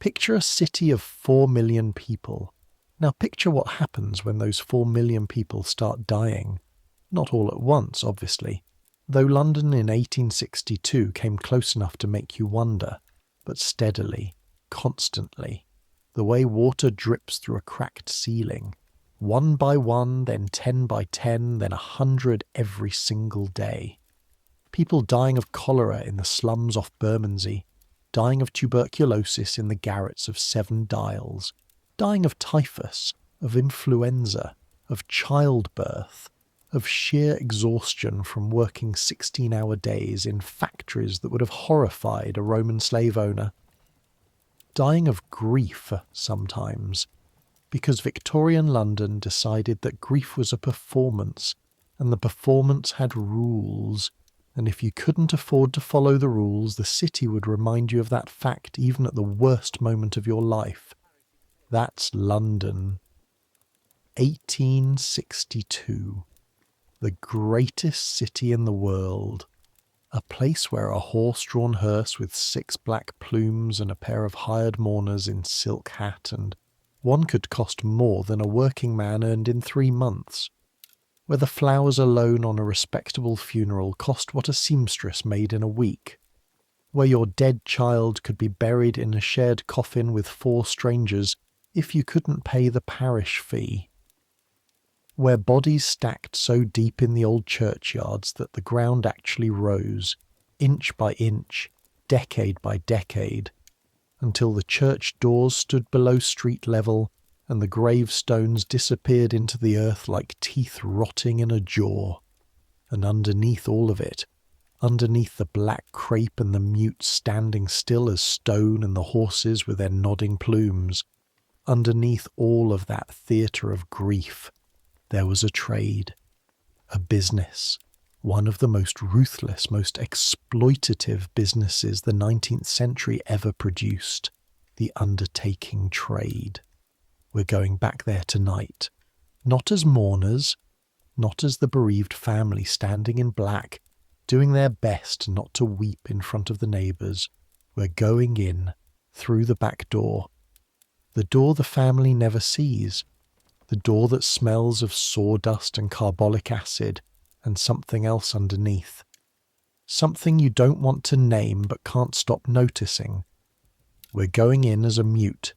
Picture a city of 4 million people. Now picture what happens when those 4 million people start dying. Not all at once, obviously, though London in 1862 came close enough to make you wonder, but steadily, constantly, the way water drips through a cracked ceiling, 1 by 1, then 10 by 10, then 100 every single day. People dying of cholera in the slums off Bermondsey, dying of tuberculosis in the garrets of Seven Dials, dying of typhus, of influenza, of childbirth, of sheer exhaustion from working 16-hour days in factories that would have horrified a Roman slave owner. Dying of grief sometimes, because Victorian London decided that grief was a performance, and the performance had rules, and if you couldn't afford to follow the rules, the city would remind you of that fact even at the worst moment of your life. That's London. 1862. The greatest city in the world. A place where a horse-drawn hearse with 6 black plumes and a pair of hired mourners in silk hat and one could cost more than a working man earned in 3 months. Where the flowers alone on a respectable funeral cost what a seamstress made in a week. Where your dead child could be buried in a shared coffin with 4 strangers if you couldn't pay the parish fee. Where bodies stacked so deep in the old churchyards that the ground actually rose, inch by inch, decade by decade, until the church doors stood below street level and the gravestones disappeared into the earth like teeth rotting in a jaw. And underneath all of it, underneath the black crape and the mute standing still as stone and the horses with their nodding plumes, underneath all of that theatre of grief, there was a trade, a business, one of the most ruthless, most exploitative businesses the 19th century ever produced, the undertaking trade. We're going back there tonight, not as mourners, not as the bereaved family standing in black, doing their best not to weep in front of the neighbours. We're going in, through the back door, the door the family never sees, the door that smells of sawdust and carbolic acid and something else underneath. Something you don't want to name but can't stop noticing. We're going in as a mute.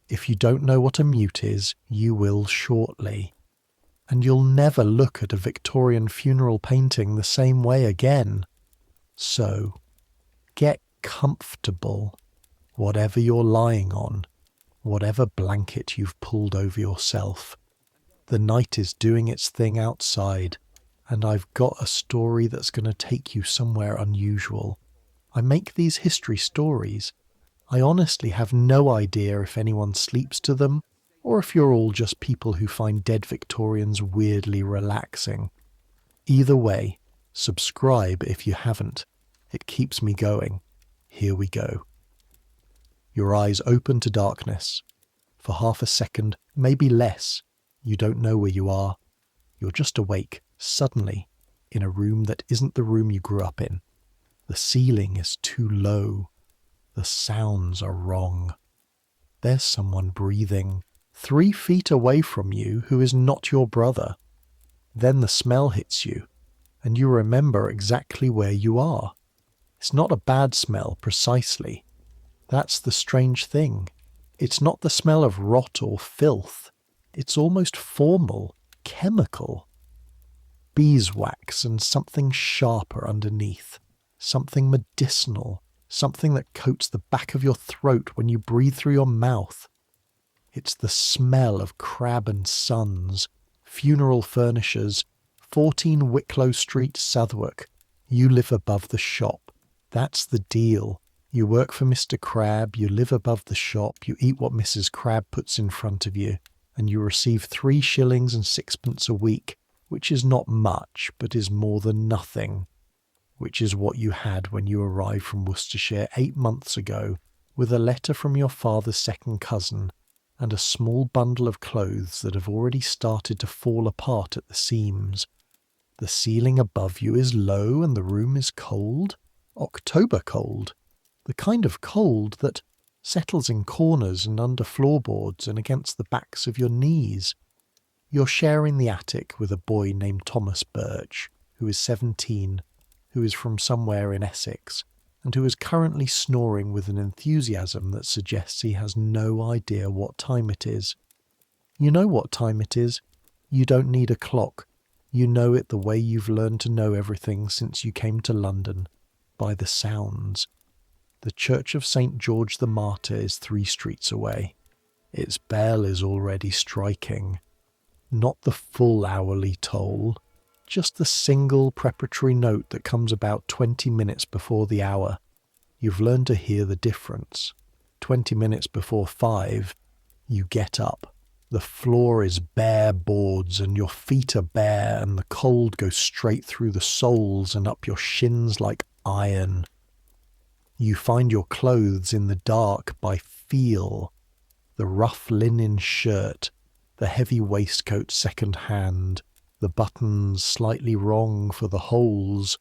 If you don't know what a mute is, you will shortly. And you'll never look at a Victorian funeral painting the same way again. So, get comfortable, whatever you're lying on, whatever blanket you've pulled over yourself. The night is doing its thing outside, and I've got a story that's going to take you somewhere unusual. I make these history stories. I honestly have no idea if anyone sleeps to them, or if you're all just people who find dead Victorians weirdly relaxing. Either way, subscribe if you haven't. It keeps me going. Here we go. Your eyes open to darkness. For half a second, maybe less, you don't know where you are. You're just awake, suddenly, in a room that isn't the room you grew up in. The ceiling is too low. The sounds are wrong. There's someone breathing 3 feet away from you who is not your brother. Then the smell hits you, and you remember exactly where you are. It's not a bad smell, precisely. That's the strange thing. It's not the smell of rot or filth. It's almost formal, chemical. Beeswax and something sharper underneath. Something medicinal. Something that coats the back of your throat when you breathe through your mouth. It's the smell of Crab and Sons, funeral furnishers, 14 Wicklow Street, Southwark. You live above the shop. That's the deal. You work for Mr. Crab, you live above the shop, you eat what Mrs. Crab puts in front of you, and you receive 3 shillings and 6pence a week, which is not much, but is more than nothing, which is what you had when you arrived from Worcestershire 8 months ago, with a letter from your father's second cousin, and a small bundle of clothes that have already started to fall apart at the seams. The ceiling above you is low and the room is cold. October cold. The kind of cold that settles in corners and under floorboards and against the backs of your knees. You're sharing the attic with a boy named Thomas Birch, who is 17, who is from somewhere in Essex, and who is currently snoring with an enthusiasm that suggests he has no idea what time it is. You know what time it is. You don't need a clock. You know it the way you've learned to know everything since you came to London, by the sounds. The Church of St. George the Martyr is 3 streets away. Its bell is already striking. Not the full hourly toll, just the single preparatory note that comes about 20 minutes before the hour. You've learned to hear the difference. 20 minutes before 5, you get up. The floor is bare boards and your feet are bare and the cold goes straight through the soles and up your shins like iron. You find your clothes in the dark by feel. The rough linen shirt, the heavy waistcoat second hand, the buttons slightly wrong for the holes,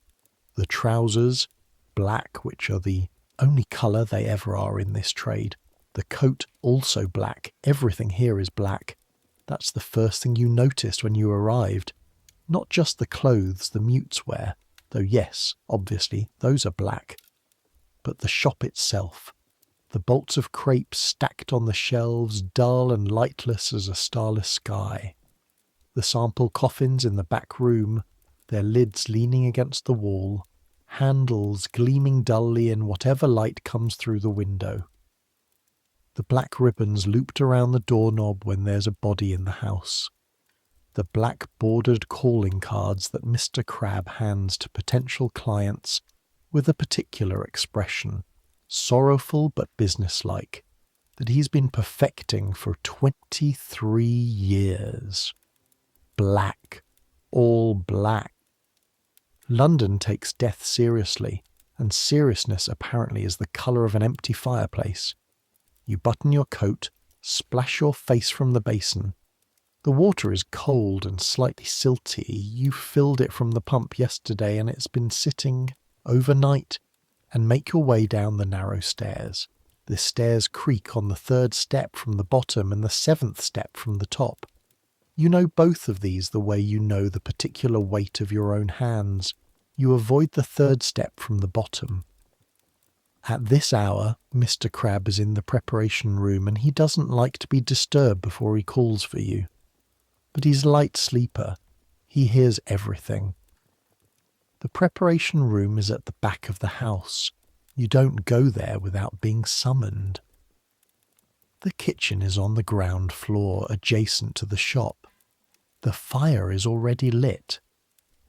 the trousers, black, which are the only colour they ever are in this trade, the coat also black, everything here is black. That's the first thing you noticed when you arrived. Not just the clothes the mutes wear, though yes, obviously, those are black, but the shop itself. The bolts of crape stacked on the shelves, dull and lightless as a starless sky. The sample coffins in the back room, their lids leaning against the wall, handles gleaming dully in whatever light comes through the window. The black ribbons looped around the doorknob when there's a body in the house. The black bordered calling cards that Mr. Crabbe hands to potential clients with a particular expression, sorrowful but businesslike, that he's been perfecting for 23 years. Black, all black. London takes death seriously, and seriousness apparently is the colour of an empty fireplace. You button your coat, splash your face from the basin. The water is cold and slightly silty. You filled it from the pump yesterday and it's been sitting overnight, and make your way down the narrow stairs. The stairs creak on the 3rd step from the bottom and the 7th step from the top. You know both of these the way you know the particular weight of your own hands. You avoid the 3rd step from the bottom. At this hour, Mr. Crabbe is in the preparation room and he doesn't like to be disturbed before he calls for you. But he's a light sleeper. He hears everything. The preparation room is at the back of the house. You don't go there without being summoned. The kitchen is on the ground floor, adjacent to the shop. The fire is already lit.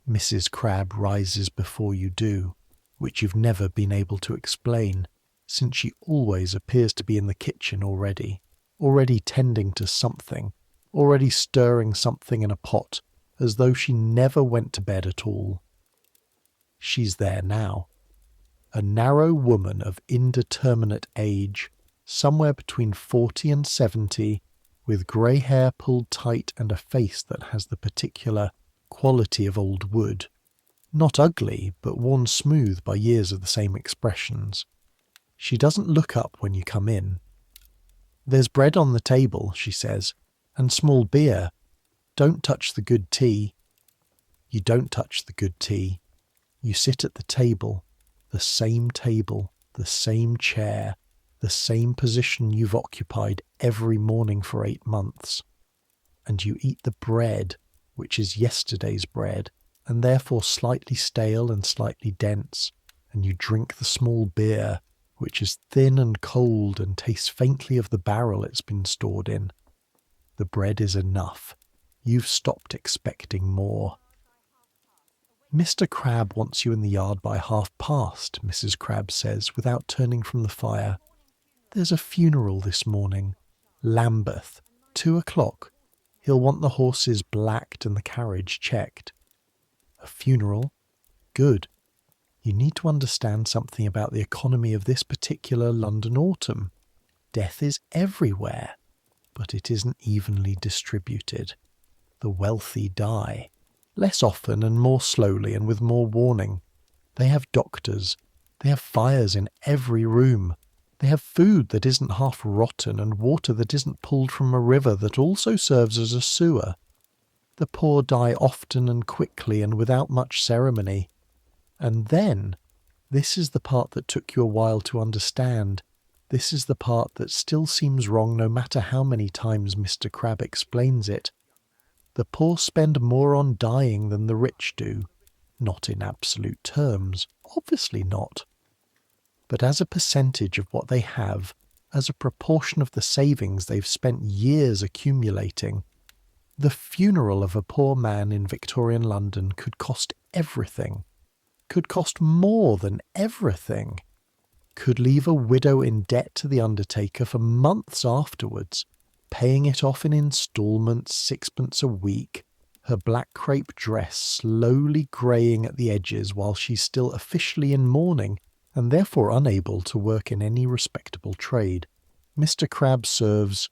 Mrs. Crabbe rises before you do, which you've never been able to explain, since she always appears to be in the kitchen already tending to something, already stirring something in a pot, as though she never went to bed at all. She's there now. A narrow woman of indeterminate age, somewhere between 40 and 70, with grey hair pulled tight and a face that has the particular quality of old wood. Not ugly, but worn smooth by years of the same expressions. She doesn't look up when you come in. "There's bread on the table," she says, "and small beer. Don't touch the good tea." You don't touch the good tea. You sit at the table, the same chair, the same position you've occupied every morning for 8 months. And you eat the bread, which is yesterday's bread, and therefore slightly stale and slightly dense, and you drink the small beer, which is thin and cold and tastes faintly of the barrel it's been stored in. The bread is enough. You've stopped expecting more. "Mr. Crabbe wants you in the yard by past," Mrs. Crabbe says, without turning from the fire. "There's a funeral this morning. Lambeth. 2 o'clock. He'll want the horses blacked and the carriage checked." A funeral? Good. You need to understand something about the economy of this particular London autumn. Death is everywhere, but it isn't evenly distributed. The wealthy die. Less often and more slowly and with more warning. They have doctors. They have fires in every room. They have food that isn't half rotten and water that isn't pulled from a river that also serves as a sewer. The poor die often and quickly and without much ceremony. And then, this is the part that took you a while to understand. This is the part that still seems wrong no matter how many times Mr. Crab explains it. The poor spend more on dying than the rich do. Not in absolute terms, obviously not. But as a percentage of what they have, as a proportion of the savings they've spent years accumulating, the funeral of a poor man in Victorian London could cost everything, could cost more than everything, could leave a widow in debt to the undertaker for months afterwards, paying it off in instalments, 6pence a week, her black crepe dress slowly greying at the edges while she's still officially in mourning and therefore unable to work in any respectable trade. Mr. Crab serves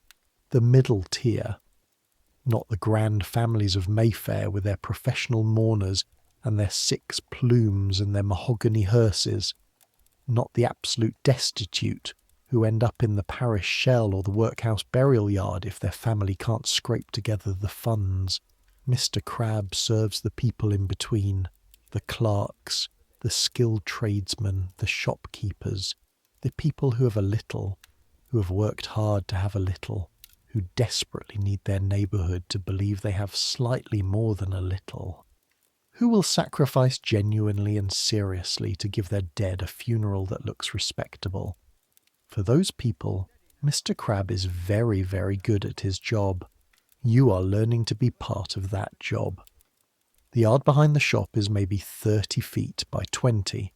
the middle tier, not the grand families of Mayfair with their professional mourners and their 6 plumes and their mahogany hearses, not the absolute destitute who end up in the parish shell or the workhouse burial yard if their family can't scrape together the funds. Mr. Crab serves the people in between, the clerks, the skilled tradesmen, the shopkeepers, the people who have a little, who have worked hard to have a little, who desperately need their neighbourhood to believe they have slightly more than a little. Who will sacrifice genuinely and seriously to give their dead a funeral that looks respectable? For those people, Mr. Crab is very, very good at his job. You are learning to be part of that job. The yard behind the shop is maybe 30 feet by 20.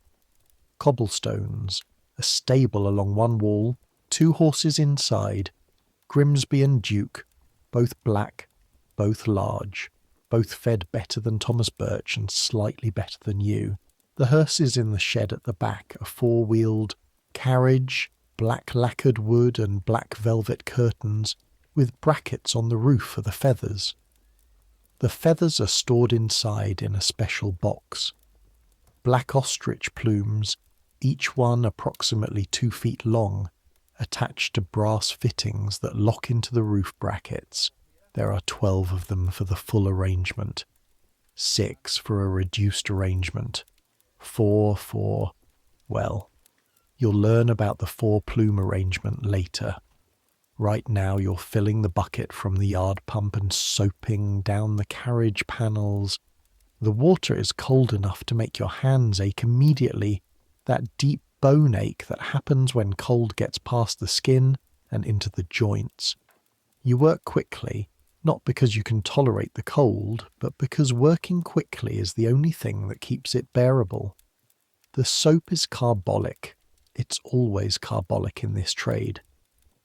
Cobblestones, a stable along one wall, 2 horses inside, Grimsby and Duke, both black, both large, both fed better than Thomas Birch and slightly better than you. The hearses in the shed at the back are 4-wheeled carriage, black lacquered wood and black velvet curtains, with brackets on the roof for the feathers. The feathers are stored inside in a special box. Black ostrich plumes, each one approximately 2 feet long, attached to brass fittings that lock into the roof brackets. There are 12 of them for the full arrangement, 6 for a reduced arrangement, 4 for, well, you'll learn about the 4-plume arrangement later. Right now you're filling the bucket from the yard pump and soaping down the carriage panels. The water is cold enough to make your hands ache immediately, that deep bone ache that happens when cold gets past the skin and into the joints. You work quickly, not because you can tolerate the cold, but because working quickly is the only thing that keeps it bearable. The soap is carbolic. It's always carbolic in this trade.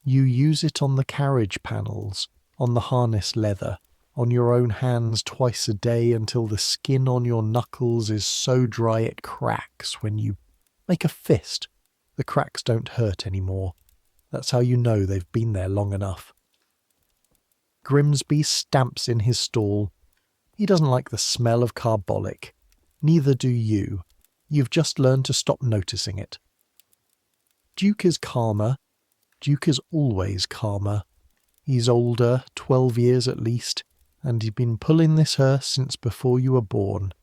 You use it on the carriage panels, on the harness leather, on your own hands twice a day until the skin on your knuckles is so dry it cracks when you make a fist. The cracks don't hurt anymore. That's how you know they've been there long enough. Grimsby stamps in his stall. He doesn't like the smell of carbolic. Neither do you. You've just learned to stop noticing it. Duke is calmer. Duke is always calmer. He's older, 12 years at least, and he'd been pulling this hearse since before you were born,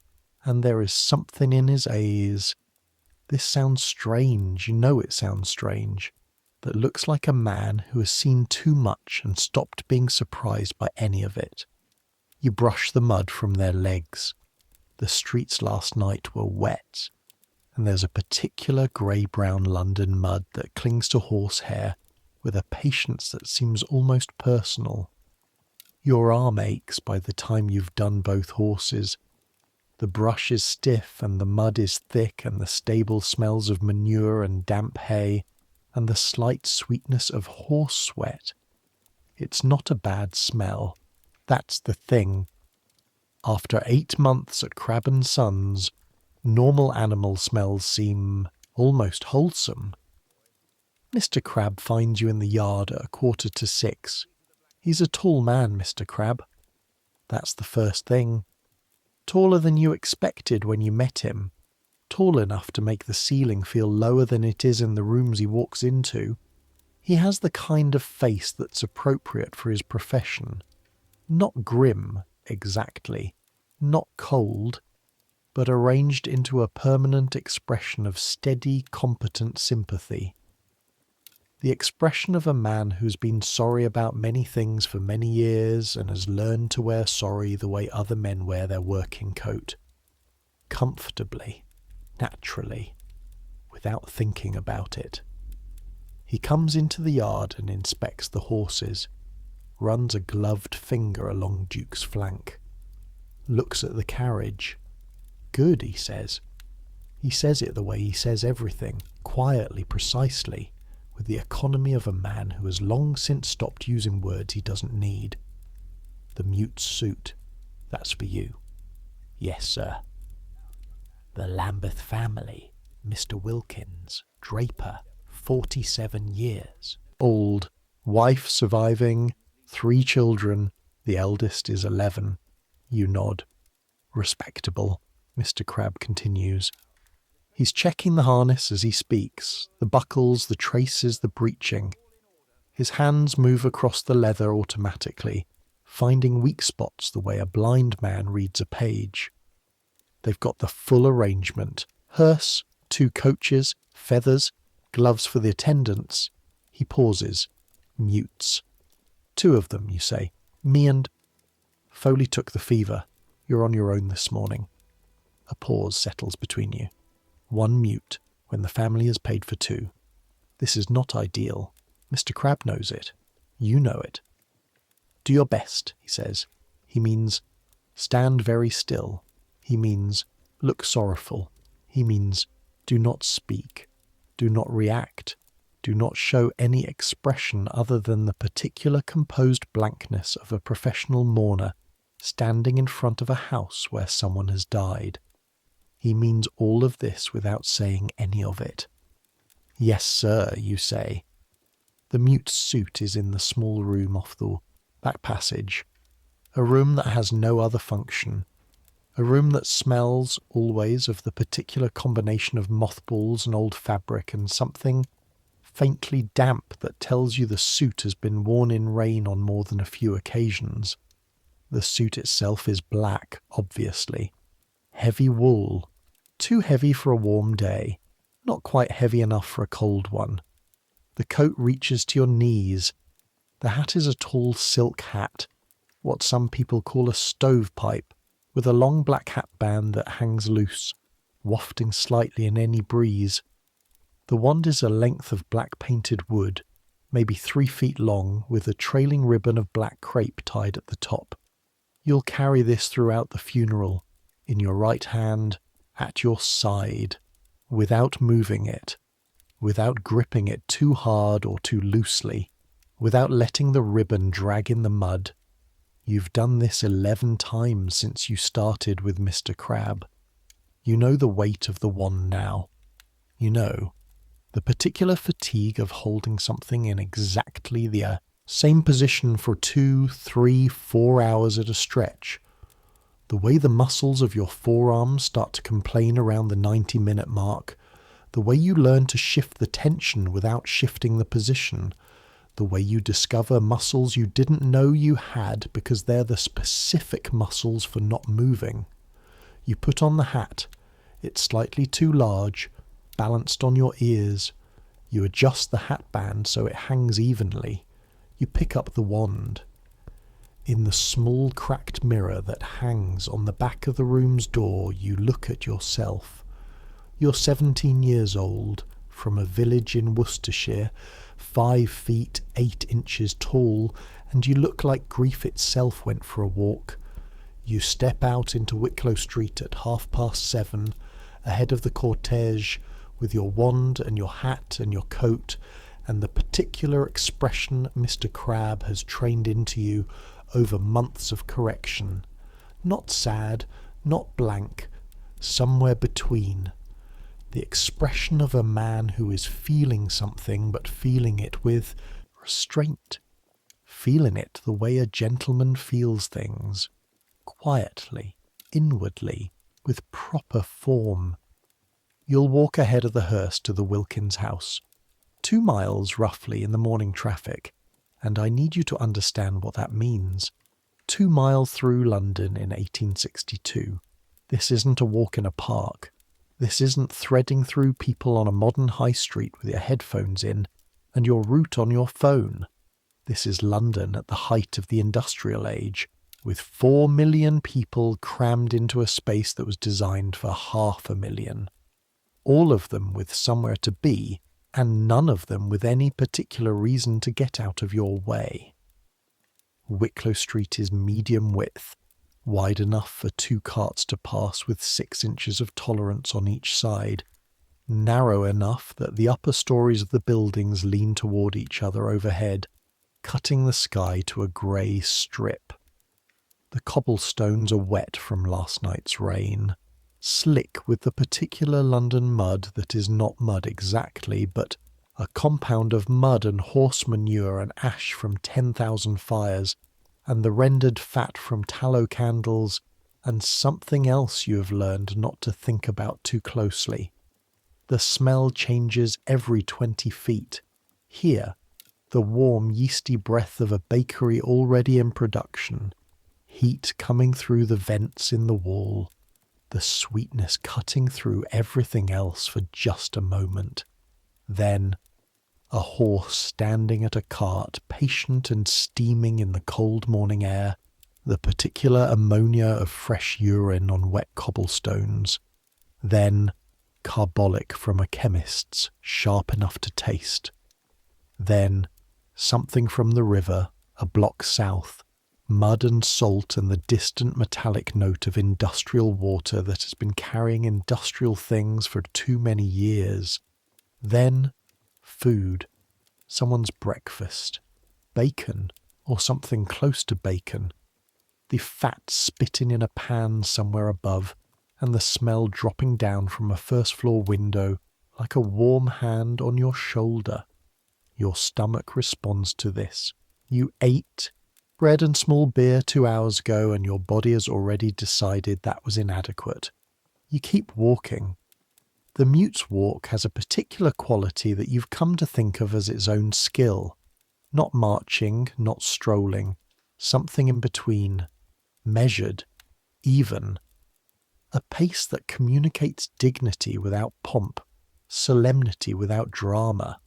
and there is something in his eyes. This sounds strange, you know it sounds strange, that looks like a man who has seen too much and stopped being surprised by any of it. You brush the mud from their legs. The streets last night were wet, and there's a particular grey-brown London mud that clings to horsehair with a patience that seems almost personal. Your arm aches by the time you've done both horses. The brush is stiff and the mud is thick and the stable smells of manure and damp hay and the slight sweetness of horse sweat. It's not a bad smell. That's the thing. After 8 months at Crab and Sons, normal animal smells seem almost wholesome. Mr. Crab finds you in the yard at 6:15. He's a tall man, Mr. Crab. That's the first thing. Taller than you expected when you met him. tall enough to make the ceiling feel lower than it is in the rooms he walks into. He has the kind of face that's appropriate for his profession. Not grim, exactly, not cold, but arranged into a permanent expression of steady, competent sympathy. The expression of a man who's been sorry about many things for many years and has learned to wear sorry the way other men wear their working coat. Comfortably, naturally, without thinking about it. He comes into the yard and inspects the horses, runs a gloved finger along Duke's flank, looks at the carriage. Good, he says. He says it the way he says everything, quietly, precisely, with the economy of a man who has long since stopped using words he doesn't need. The mute suit, that's for you. Yes, sir. The Lambeth family, Mr. Wilkins, draper, 47 years. Old, wife surviving, 3 children, the eldest is 11. You nod. Respectable, Mr. Crabbe continues. He's checking the harness as he speaks, the buckles, the traces, the breeching. His hands move across the leather automatically, finding weak spots the way a blind man reads a page. They've got the full arrangement. Hearse, 2 coaches, feathers, gloves for the attendants. He pauses, mutes. 2 of them, you say. Me and... Foley took the fever. You're on your own this morning. A pause settles between you. 1 mute when the family has paid for 2. This is not ideal. Mr. Crabbe knows it. You know it. Do your best, he says. He means stand very still. He means look sorrowful. He means do not speak. Do not react. Do not show any expression other than the particular composed blankness of a professional mourner standing in front of a house where someone has died. He means all of this without saying any of it. Yes, sir, you say. The mute suit is in the small room off the back passage. A room that has no other function. A room that smells, always, of the particular combination of mothballs and old fabric and something faintly damp that tells you the suit has been worn in rain on more than a few occasions. The suit itself is black, obviously. Heavy wool. Too heavy for a warm day. Not quite heavy enough for a cold one. The coat reaches to your knees. The hat is a tall silk hat, what some people call a stovepipe, with a long black hat band that hangs loose, wafting slightly in any breeze. The wand is a length of black painted wood, maybe 3 feet long, with a trailing ribbon of black crepe tied at the top. You'll carry this throughout the funeral, in your right hand, at your side, without moving it, without gripping it too hard or too loosely, without letting the ribbon drag in the mud. You've done this 11 times since you started with Mr. Crabbe. You know the weight of the wand now. You know the particular fatigue of holding something in exactly the same position for 2, 3, 4 hours at a stretch. The way the muscles of your forearms start to complain around the 90-minute mark, the way you learn to shift the tension without shifting the position, the way you discover muscles you didn't know you had because they're the specific muscles for not moving. You put on the hat. It's slightly too large, balanced on your ears. You adjust the hat band so it hangs evenly. You pick up the wand. In the small cracked mirror that hangs on the back of the room's door, you look at yourself. You're 17 years old, from a village in Worcestershire, 5 feet 8 inches tall, and you look like grief itself went for a walk. You step out into Wicklow Street at 7:30, ahead of the cortege, with your wand and your hat and your coat, and the particular expression Mr. Crabbe has trained into you over months of correction. Not sad, not blank, somewhere between. The expression of a man who is feeling something but feeling it with restraint. Feeling it the way a gentleman feels things. Quietly, inwardly, with proper form. You'll walk ahead of the hearse to the Wilkins house, 2 miles roughly in the morning traffic, and I need you to understand what that means. 2 miles through London in 1862. This isn't a walk in a park. This isn't threading through people on a modern high street with your headphones in and your route on your phone. This is London at the height of the industrial age, with 4 million people crammed into a space that was designed for 500,000. All of them with somewhere to be, and none of them with any particular reason to get out of your way. Wicklow Street is medium width, wide enough for 2 carts to pass with 6 inches of tolerance on each side, narrow enough that the upper stories of the buildings lean toward each other overhead, cutting the sky to a grey strip. The cobblestones are wet from last night's rain, slick with the particular London mud that is not mud exactly, but a compound of mud and horse manure and ash from 10,000 fires, and the rendered fat from tallow candles, and something else you have learned not to think about too closely. The smell changes every 20 feet. Here, the warm, yeasty breath of a bakery already in production, heat coming through the vents in the wall, the sweetness cutting through everything else for just a moment. Then, a horse standing at a cart, patient and steaming in the cold morning air, the particular ammonia of fresh urine on wet cobblestones. Then, carbolic from a chemist's, sharp enough to taste. Then, something from the river, a block south, mud and salt and the distant metallic note of industrial water that has been carrying industrial things for too many years. Then, food, someone's breakfast, bacon, or something close to bacon, the fat spitting in a pan somewhere above, and the smell dropping down from a first-floor window like a warm hand on your shoulder. Your stomach responds to this. You ate bread and small beer 2 hours ago, and your body has already decided that was inadequate. You keep walking. The mute's walk has a particular quality that you've come to think of as its own skill. Not marching, not strolling, something in between, measured, even. A pace that communicates dignity without pomp, solemnity without drama.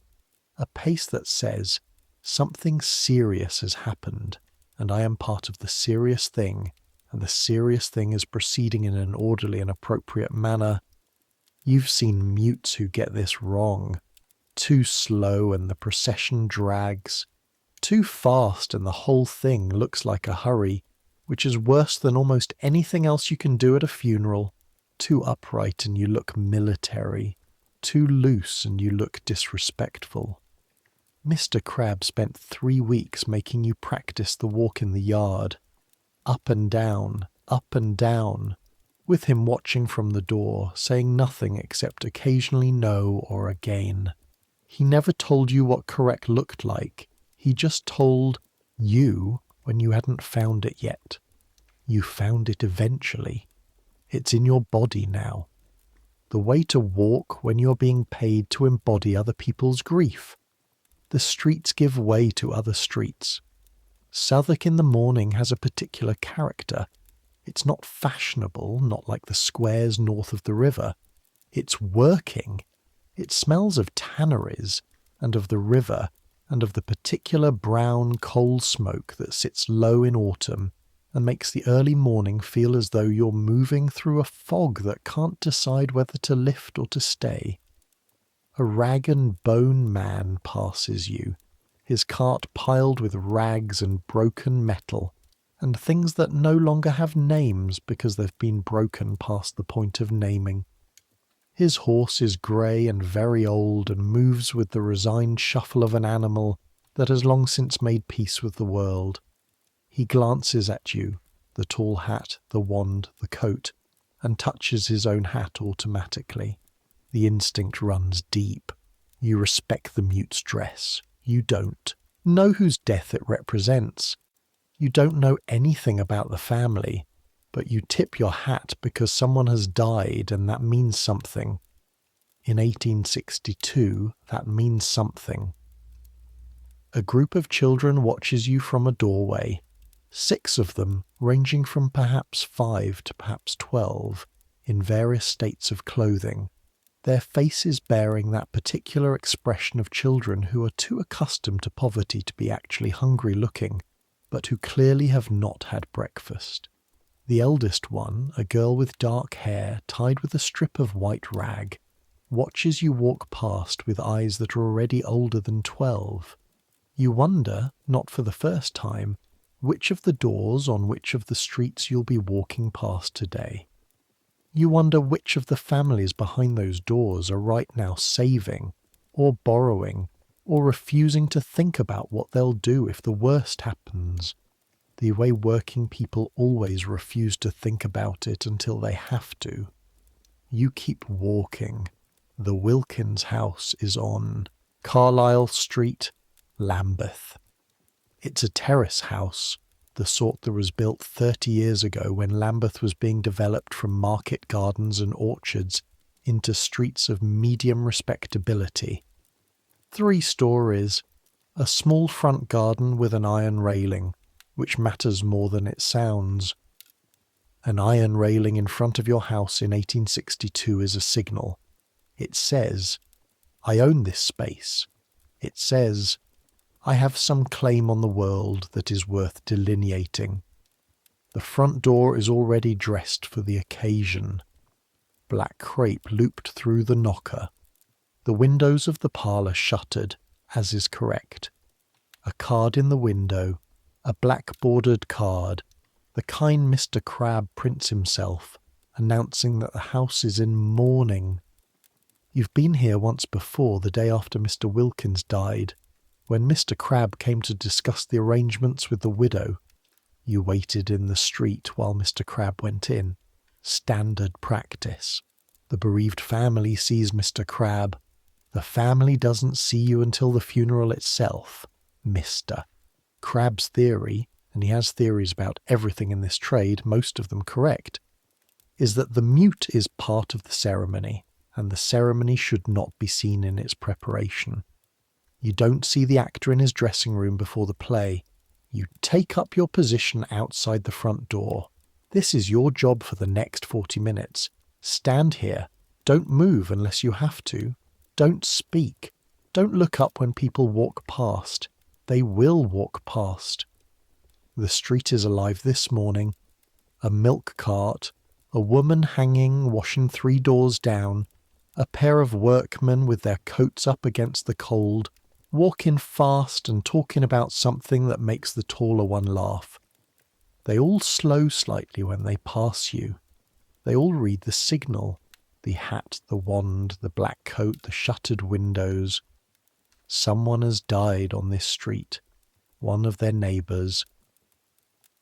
A pace that says, something serious has happened, and I am part of the serious thing, and the serious thing is proceeding in an orderly and appropriate manner. You've seen mutes who get this wrong. Too slow and the procession drags. Too fast and the whole thing looks like a hurry, which is worse than almost anything else you can do at a funeral. Too upright and you look military. Too loose and you look disrespectful. Mr. Crabbe spent 3 weeks making you practice the walk in the yard. Up and down, with him watching from the door, saying nothing except occasionally no or again. He never told you what correct looked like. He just told you when you hadn't found it yet. You found it eventually. It's in your body now. The way to walk when you're being paid to embody other people's grief. The streets give way to other streets. Southwark in the morning has a particular character. It's not fashionable, not like the squares north of the river. It's working. It smells of tanneries, and of the river, and of the particular brown coal smoke that sits low in autumn and makes the early morning feel as though you're moving through a fog that can't decide whether to lift or to stay. A rag and bone man passes you, his cart piled with rags and broken metal, and things that no longer have names because they've been broken past the point of naming. His horse is grey and very old and moves with the resigned shuffle of an animal that has long since made peace with the world. He glances at you, the tall hat, the wand, the coat, and touches his own hat automatically. The instinct runs deep. You respect the mute's dress. You don't know whose death it represents. You don't know anything about the family, but you tip your hat because someone has died and that means something. In 1862, that means something. A group of children watches you from a doorway, 6 of them, ranging from perhaps 5 to perhaps 12, in various states of clothing, their faces bearing that particular expression of children who are too accustomed to poverty to be actually hungry looking, but who clearly have not had breakfast. The eldest one, a girl with dark hair tied with a strip of white rag, watches you walk past with eyes that are already older than 12. You wonder, not for the first time, which of the doors on which of the streets you'll be walking past today. You wonder which of the families behind those doors are right now saving, or borrowing, or refusing to think about what they'll do if the worst happens, the way working people always refuse to think about it until they have to. You keep walking. The Wilkins house is on Carlisle Street, Lambeth. It's a terrace house, the sort that was built 30 years ago when Lambeth was being developed from market gardens and orchards into streets of medium respectability. 3 stories, a small front garden with an iron railing, which matters more than it sounds. An iron railing in front of your house in 1862 is a signal. It says, I own this space. It says, I have some claim on the world that is worth delineating. The front door is already dressed for the occasion. Black crape looped through the knocker. The windows of the parlour shuttered, as is correct. A card in the window, a black-bordered card, the kind Mr. Crabbe prints himself, announcing that the house is in mourning. You've been here once before, the day after Mr. Wilkins died, when Mr. Crabbe came to discuss the arrangements with the widow. You waited in the street while Mr. Crabbe went in. Standard practice. The bereaved family sees Mr. Crabbe. The family doesn't see you until the funeral itself. Mr. Crabbe's theory, and he has theories about everything in this trade, most of them correct, is that the mute is part of the ceremony, and the ceremony should not be seen in its preparation. You don't see the actor in his dressing room before the play. You take up your position outside the front door. This is your job for the next 40 minutes. Stand here. Don't move unless you have to. Don't speak. Don't look up when people walk past. They will walk past. The street is alive this morning. A milk cart, a woman hanging, washing 3 doors down, a pair of workmen with their coats up against the cold, walking fast and talking about something that makes the taller one laugh. They all slow slightly when they pass you. They all read the signal, the hat, the wand, the black coat, the shuttered windows. Someone has died on this street, one of their neighbours.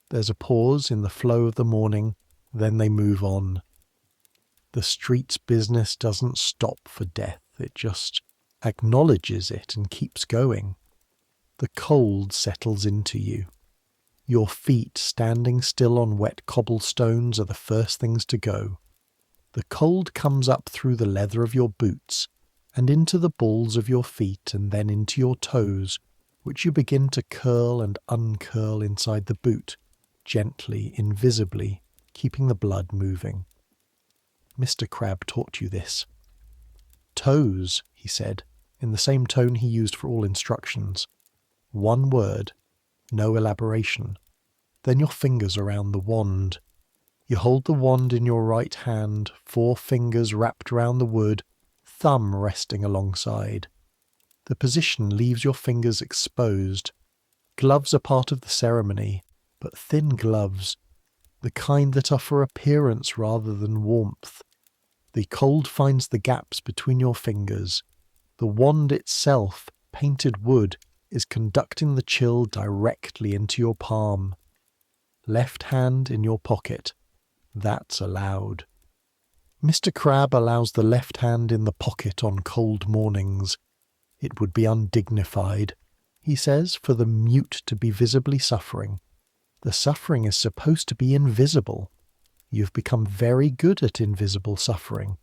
There's a pause in the flow of the morning, then they move on. The street's business doesn't stop for death, it just acknowledges it and keeps going. The cold settles into you. Your feet standing still on wet cobblestones are the first things to go. The cold comes up through the leather of your boots and into the balls of your feet and then into your toes, which you begin to curl and uncurl inside the boot, gently, invisibly, keeping the blood moving. Mr. Crabbe taught you this. Toes, he said, in the same tone he used for all instructions. 1 word, no elaboration. Then your fingers around the wand. You hold the wand in your right hand, 4 fingers wrapped round the wood, thumb resting alongside. The position leaves your fingers exposed. Gloves are part of the ceremony, but thin gloves, the kind that are for appearance rather than warmth. The cold finds the gaps between your fingers. The wand itself, painted wood, is conducting the chill directly into your palm. Left hand in your pocket. That's allowed. Mr. Crabbe allows the left hand in the pocket on cold mornings. It would be undignified, he says, for the mute to be visibly suffering. The suffering is supposed to be invisible. You've become very good at invisible suffering.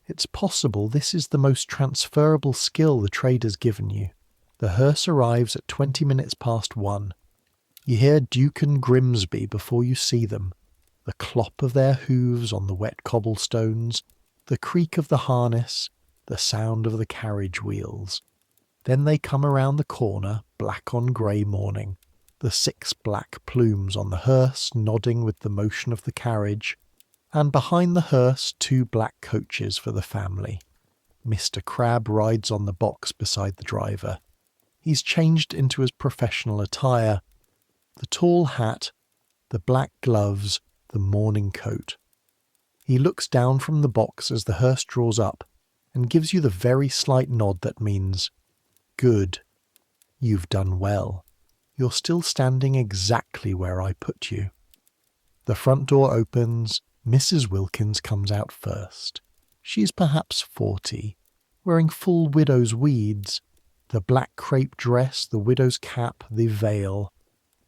It's possible this is the most transferable skill the trade has given you. The hearse arrives at 20 minutes past 1. You hear Duke and Grimsby before you see them, the clop of their hooves on the wet cobblestones, the creak of the harness, the sound of the carriage wheels. Then they come around the corner, black on grey mourning, the 6 black plumes on the hearse nodding with the motion of the carriage, and behind the hearse 2 black coaches for the family. Mr. Crabbe rides on the box beside the driver. He's changed into his professional attire, the tall hat, the black gloves, the mourning coat. He looks down from the box as the hearse draws up and gives you the very slight nod that means, "Good. You've done well. You're still standing exactly where I put you." The front door opens. Mrs. Wilkins comes out first. She's perhaps 40, wearing full widow's weeds, the black crepe dress, the widow's cap, the veil.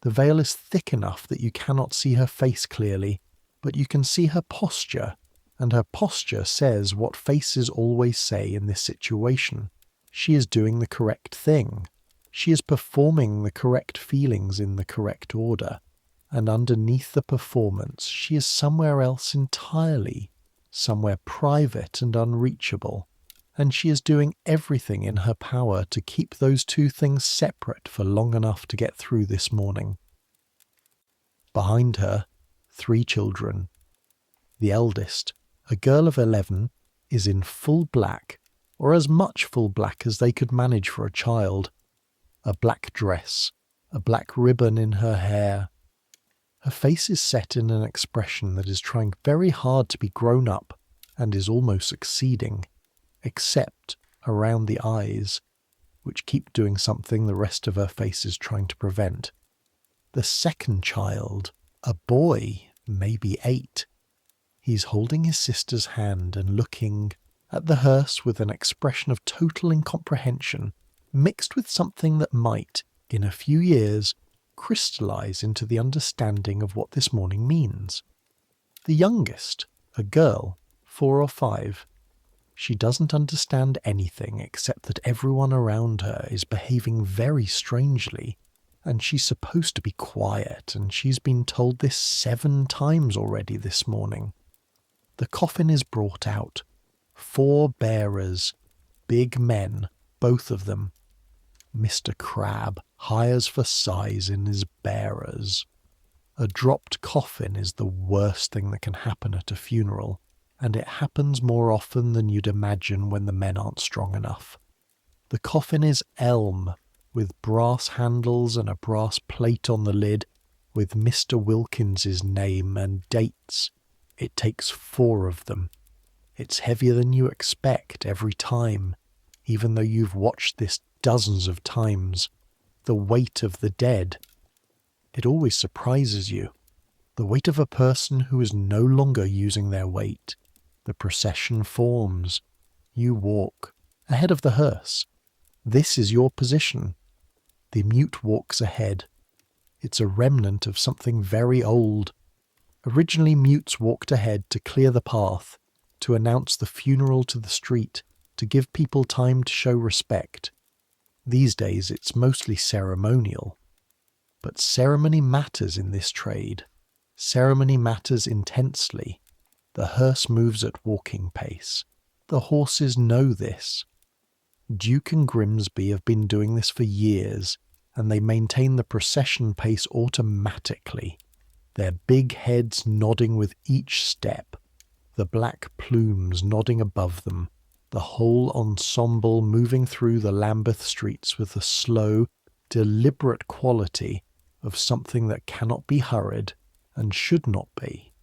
The veil is thick enough that you cannot see her face clearly, but you can see her posture, and her posture says what faces always say in this situation. She is doing the correct thing. She is performing the correct feelings in the correct order, and underneath the performance she is somewhere else entirely, somewhere private and unreachable, and she is doing everything in her power to keep those 2 things separate for long enough to get through this morning. Behind her, 3 children. The eldest, a girl of 11, is in full black, or as much full black as they could manage for a child. A black dress, a black ribbon in her hair. Her face is set in an expression that is trying very hard to be grown up and is almost succeeding, except around the eyes, which keep doing something the rest of her face is trying to prevent. The second child, a boy, maybe 8. He's holding his sister's hand and looking at the hearse with an expression of total incomprehension, mixed with something that might, in a few years, crystallize into the understanding of what this morning means. The youngest, a girl, 4 or 5. She doesn't understand anything except that everyone around her is behaving very strangely, and she's supposed to be quiet, and she's been told this 7 times already this morning. The coffin is brought out. 4 bearers, big men, both of them. Mr. Crabbe hires for size in his bearers. A dropped coffin is the worst thing that can happen at a funeral, and it happens more often than you'd imagine when the men aren't strong enough. The coffin is elm, with brass handles and a brass plate on the lid, with Mr. Wilkins's name and dates. It takes 4 of them. It's heavier than you expect every time, even though you've watched this dozens of times. The weight of the dead. It always surprises you. The weight of a person who is no longer using their weight. The procession forms. You walk ahead of the hearse. This is your position. The mute walks ahead. It's a remnant of something very old. Originally mutes walked ahead to clear the path, to announce the funeral to the street, to give people time to show respect. These days it's mostly ceremonial. But ceremony matters in this trade. Ceremony matters intensely. The hearse moves at walking pace. The horses know this. Duke and Grimsby have been doing this for years, and they maintain the procession pace automatically, their big heads nodding with each step, the black plumes nodding above them, the whole ensemble moving through the Lambeth streets with the slow, deliberate quality of something that cannot be hurried and should not be.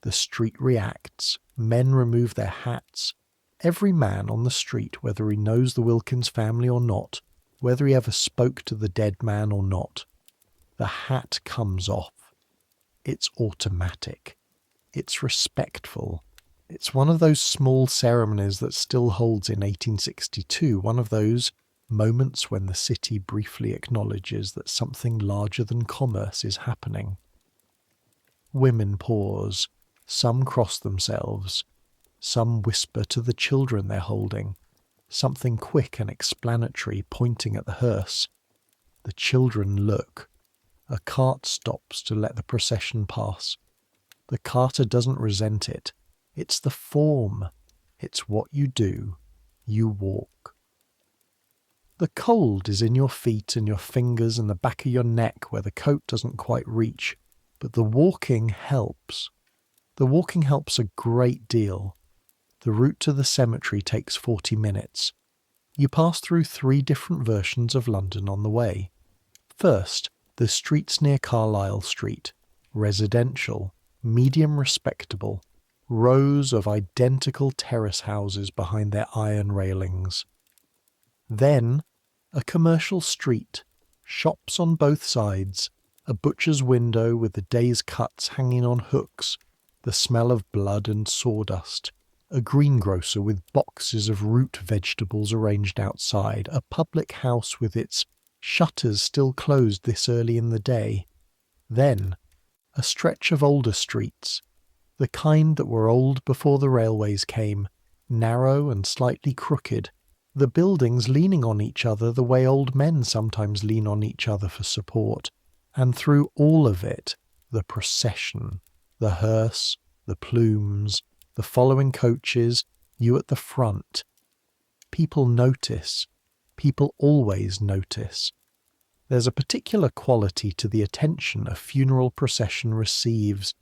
The street reacts, men remove their hats. Every man on the street, whether he knows the Wilkins family or not, whether he ever spoke to the dead man or not, the hat comes off. It's automatic. It's respectful. It's one of those small ceremonies that still holds in 1862, one of those moments when the city briefly acknowledges that something larger than commerce is happening. Women pause. Some cross themselves. Some whisper to the children they're holding, something quick and explanatory pointing at the hearse. The children look. A cart stops to let the procession pass. The carter doesn't resent it. It's the form. It's what you do. You walk. The cold is in your feet and your fingers and the back of your neck where the coat doesn't quite reach, but the walking helps. The walking helps a great deal. The route to the cemetery takes 40 minutes. You pass through 3 different versions of London on the way. First, the streets near Carlisle Street, residential, medium respectable, rows of identical terrace houses behind their iron railings. Then, a commercial street, shops on both sides, a butcher's window with the day's cuts hanging on hooks, the smell of blood and sawdust, a greengrocer with boxes of root vegetables arranged outside, a public house with its shutters still closed this early in the day. Then, a stretch of older streets, the kind that were old before the railways came, narrow and slightly crooked, the buildings leaning on each other the way old men sometimes lean on each other for support, and through all of it, the procession, the hearse, the plumes, the following coaches, you at the front. People notice. People always notice. There's a particular quality to the attention a funeral procession receives.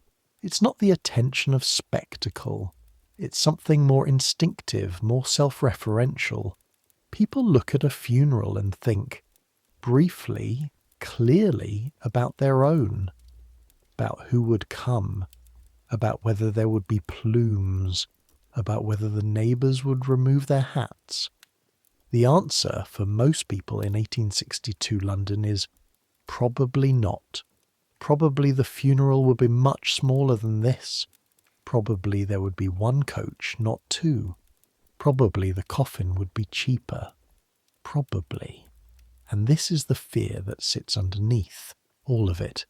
It's not the attention of spectacle. It's something more instinctive, more self-referential. People look at a funeral and think, briefly, clearly, about their own, about who would come, about whether there would be plumes, about whether the neighbours would remove their hats. The answer for most people in 1862 London is probably not. Probably the funeral would be much smaller than this. Probably there would be 1 coach, not 2. Probably the coffin would be cheaper. Probably. And this is the fear that sits underneath all of it.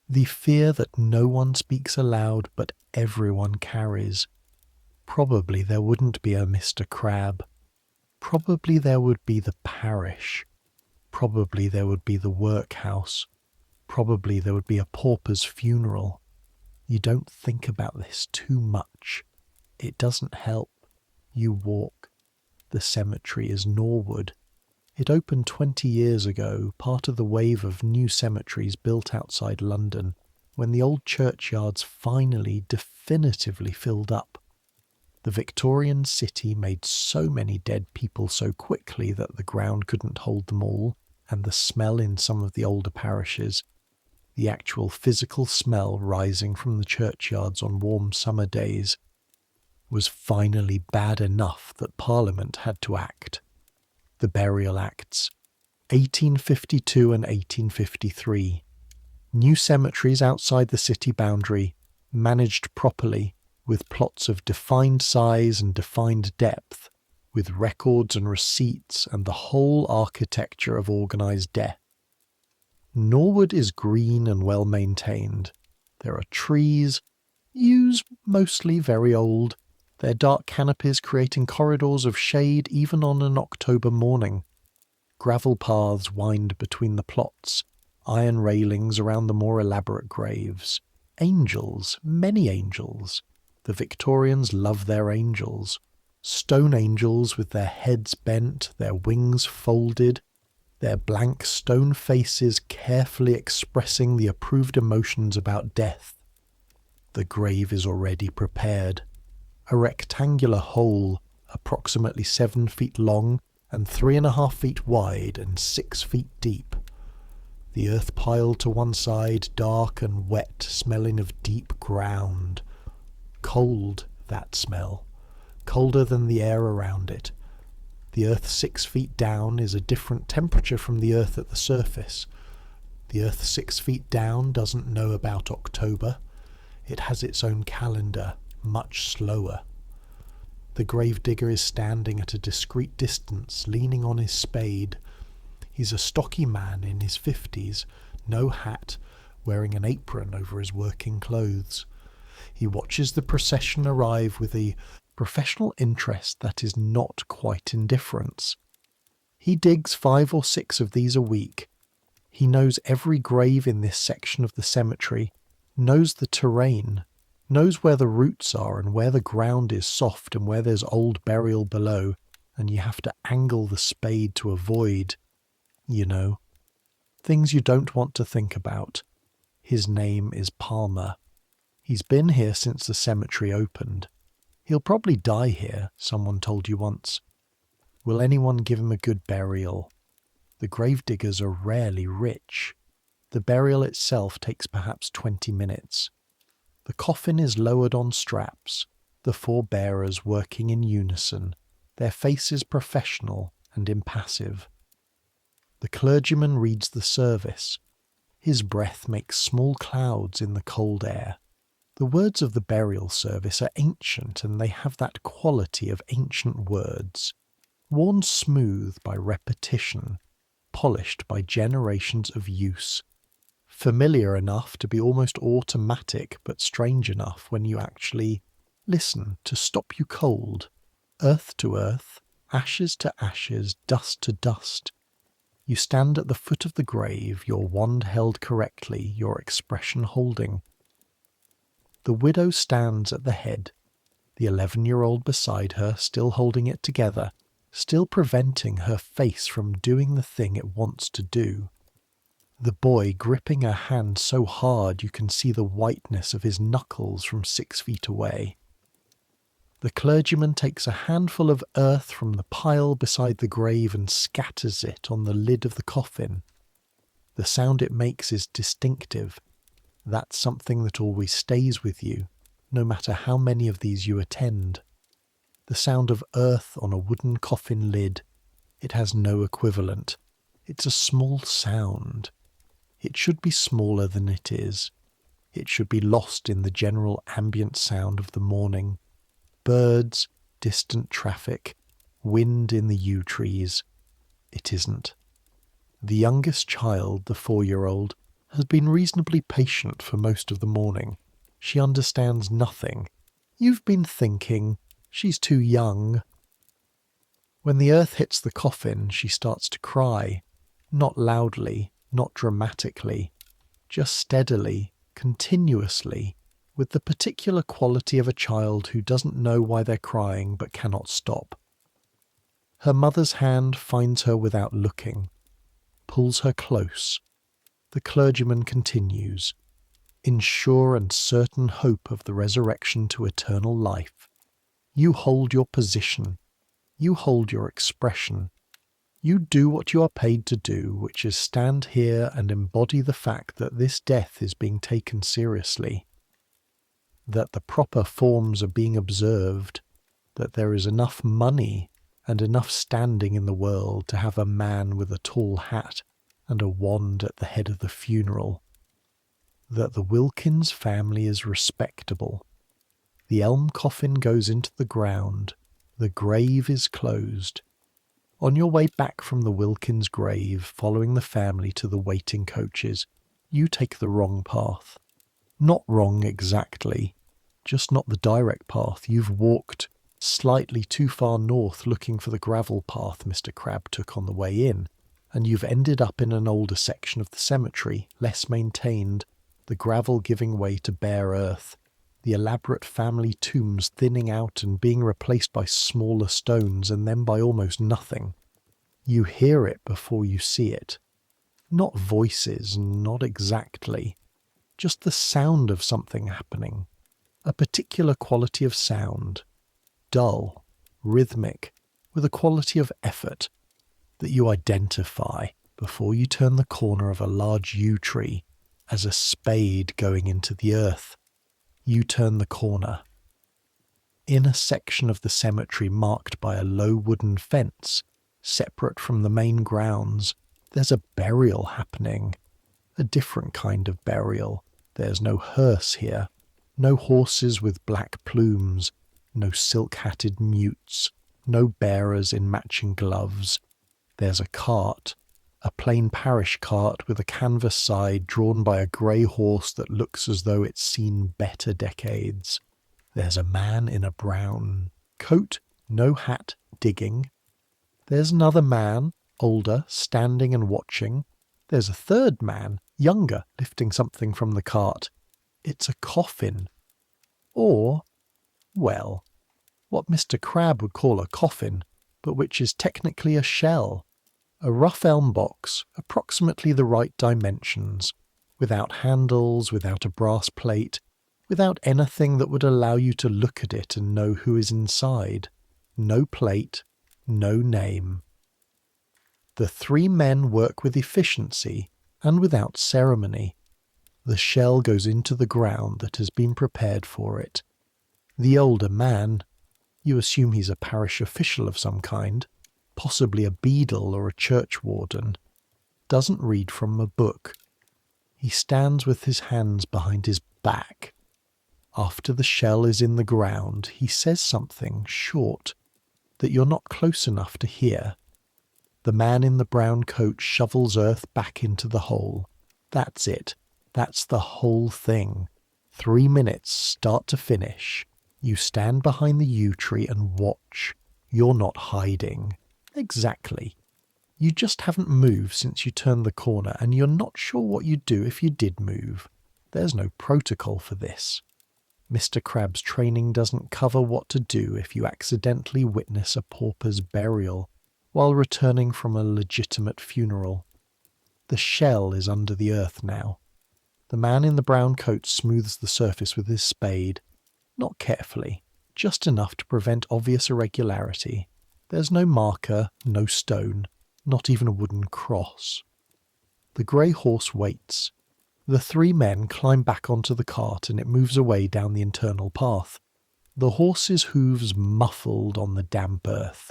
The fear that no one speaks aloud but everyone carries. Probably there wouldn't be a Mr. Crabbe. Probably there would be the parish. Probably there would be the workhouse. Probably there would be a pauper's funeral. You don't think about this too much. It doesn't help. You walk. The cemetery is Norwood. It opened 20 years ago, part of the wave of new cemeteries built outside London, when the old churchyards finally definitively filled up. The Victorian city made so many dead people so quickly that the ground couldn't hold them all, and the smell in some of the older parishes, the actual physical smell rising from the churchyards on warm summer days, was finally bad enough that Parliament had to act. The Burial Acts, 1852 and 1853. New cemeteries outside the city boundary, managed properly, with plots of defined size and defined depth, with records and receipts and the whole architecture of organised death. Norwood is green and well maintained. There are trees, yews mostly very old, their dark canopies creating corridors of shade even on an October morning. Gravel paths wind between the plots, iron railings around the more elaborate graves. Angels, many angels. The Victorians love their angels. Stone angels with their heads bent, their wings folded, their blank stone faces carefully expressing the approved emotions about death. The grave is already prepared. A rectangular hole, approximately 7 feet long and 3.5 feet wide and 6 feet deep. The earth piled to one side, dark and wet, smelling of deep ground. Cold, that smell. Colder than the air around it. The earth 6 feet down is a different temperature from the earth at the surface. The earth 6 feet down doesn't know about October. It has its own calendar, much slower. The gravedigger is standing at a discreet distance, leaning on his spade. He's a stocky man in his 50s, no hat, wearing an apron over his working clothes. He watches the procession arrive with the Professional interest that is not quite indifference. He digs 5 or 6 of these a week. He knows every grave in this section of the cemetery, knows the terrain, knows where the roots are and where the ground is soft and where there's old burial below, and you have to angle the spade to avoid, things you don't want to think about. His name is Palmer. He's been here since the cemetery opened. He'll probably die here, someone told you once. Will anyone give him a good burial? The gravediggers are rarely rich. The burial itself takes perhaps 20 minutes. The coffin is lowered on straps, the 4 bearers working in unison, their faces professional and impassive. The clergyman reads the service. His breath makes small clouds in the cold air. The words of the burial service are ancient, and they have that quality of ancient words, worn smooth by repetition, polished by generations of use, familiar enough to be almost automatic, but strange enough when you actually listen to stop you cold. Earth to earth, ashes to ashes, dust to dust. You stand at the foot of the grave, your wand held correctly, your expression holding. The widow stands at the head, the 11-year-old beside her still holding it together, still preventing her face from doing the thing it wants to do. The boy gripping her hand so hard you can see the whiteness of his knuckles from 6 feet away. The clergyman takes a handful of earth from the pile beside the grave and scatters it on the lid of the coffin. The sound it makes is distinctive. That's something that always stays with you, no matter how many of these you attend. The sound of earth on a wooden coffin lid. It has no equivalent. It's a small sound. It should be smaller than it is. It should be lost in the general ambient sound of the morning. Birds, distant traffic, wind in the yew trees. It isn't. The youngest child, the 4-year-old, has been reasonably patient for most of the morning. She understands nothing. You've been thinking, she's too young. When the earth hits the coffin, she starts to cry. Not loudly, not dramatically, just steadily, continuously, with the particular quality of a child who doesn't know why they're crying but cannot stop. Her mother's hand finds her without looking, pulls her close. The clergyman continues, in sure and certain hope of the resurrection to eternal life. You hold your position. You hold your expression. You do what you are paid to do, which is stand here and embody the fact that this death is being taken seriously, that the proper forms are being observed, that there is enough money and enough standing in the world to have a man with a tall hat and a wand at the head of the funeral, that the Wilkins family is respectable. The elm coffin goes into the ground. The grave is closed. On your way back from the Wilkins grave, following the family to the waiting coaches, you take the wrong path. Not wrong exactly, just not the direct path. You've walked slightly too far north looking for the gravel path Mr. Crabbe took on the way in, and you've ended up in an older section of the cemetery, less maintained, the gravel giving way to bare earth, the elaborate family tombs thinning out and being replaced by smaller stones and then by almost nothing. You hear it before you see it. Not voices, not exactly. Just the sound of something happening. A particular quality of sound. Dull, rhythmic, with a quality of effort that you identify before you turn the corner of a large yew tree as a spade going into the earth. You turn the corner. In a section of the cemetery marked by a low wooden fence, separate from the main grounds, there's a burial happening. A different kind of burial. There's no hearse here. No horses with black plumes. No silk-hatted mutes. No bearers in matching gloves. There's a cart. A plain parish cart with a canvas side drawn by a grey horse that looks as though it's seen better decades. There's a man in a brown coat, no hat, digging. There's another man, older, standing and watching. There's a third man, younger, lifting something from the cart. It's a coffin. Or, well, what Mr. Crabbe would call a coffin, but which is technically a shell. A rough elm box, approximately the right dimensions, without handles, without a brass plate, without anything that would allow you to look at it and know who is inside. No plate, no name. The three men work with efficiency and without ceremony. The shell goes into the ground that has been prepared for it. The older man, you assume he's a parish official of some kind, possibly a beadle or a churchwarden, doesn't read from a book. He stands with his hands behind his back. After the shell is in the ground, he says something short that you're not close enough to hear. The man in the brown coat shovels earth back into the hole. That's it. That's the whole thing. 3 minutes, start to finish. You stand behind the yew tree and watch. You're not hiding. Exactly. You just haven't moved since you turned the corner, and you're not sure what you'd do if you did move. There's no protocol for this. Mr. Crabbe's training doesn't cover what to do if you accidentally witness a pauper's burial while returning from a legitimate funeral. The shell is under the earth now. The man in the brown coat smooths the surface with his spade, not carefully, just enough to prevent obvious irregularity. There's no marker, no stone, not even a wooden cross. The grey horse waits. The three men climb back onto the cart and it moves away down the internal path, the horse's hooves muffled on the damp earth.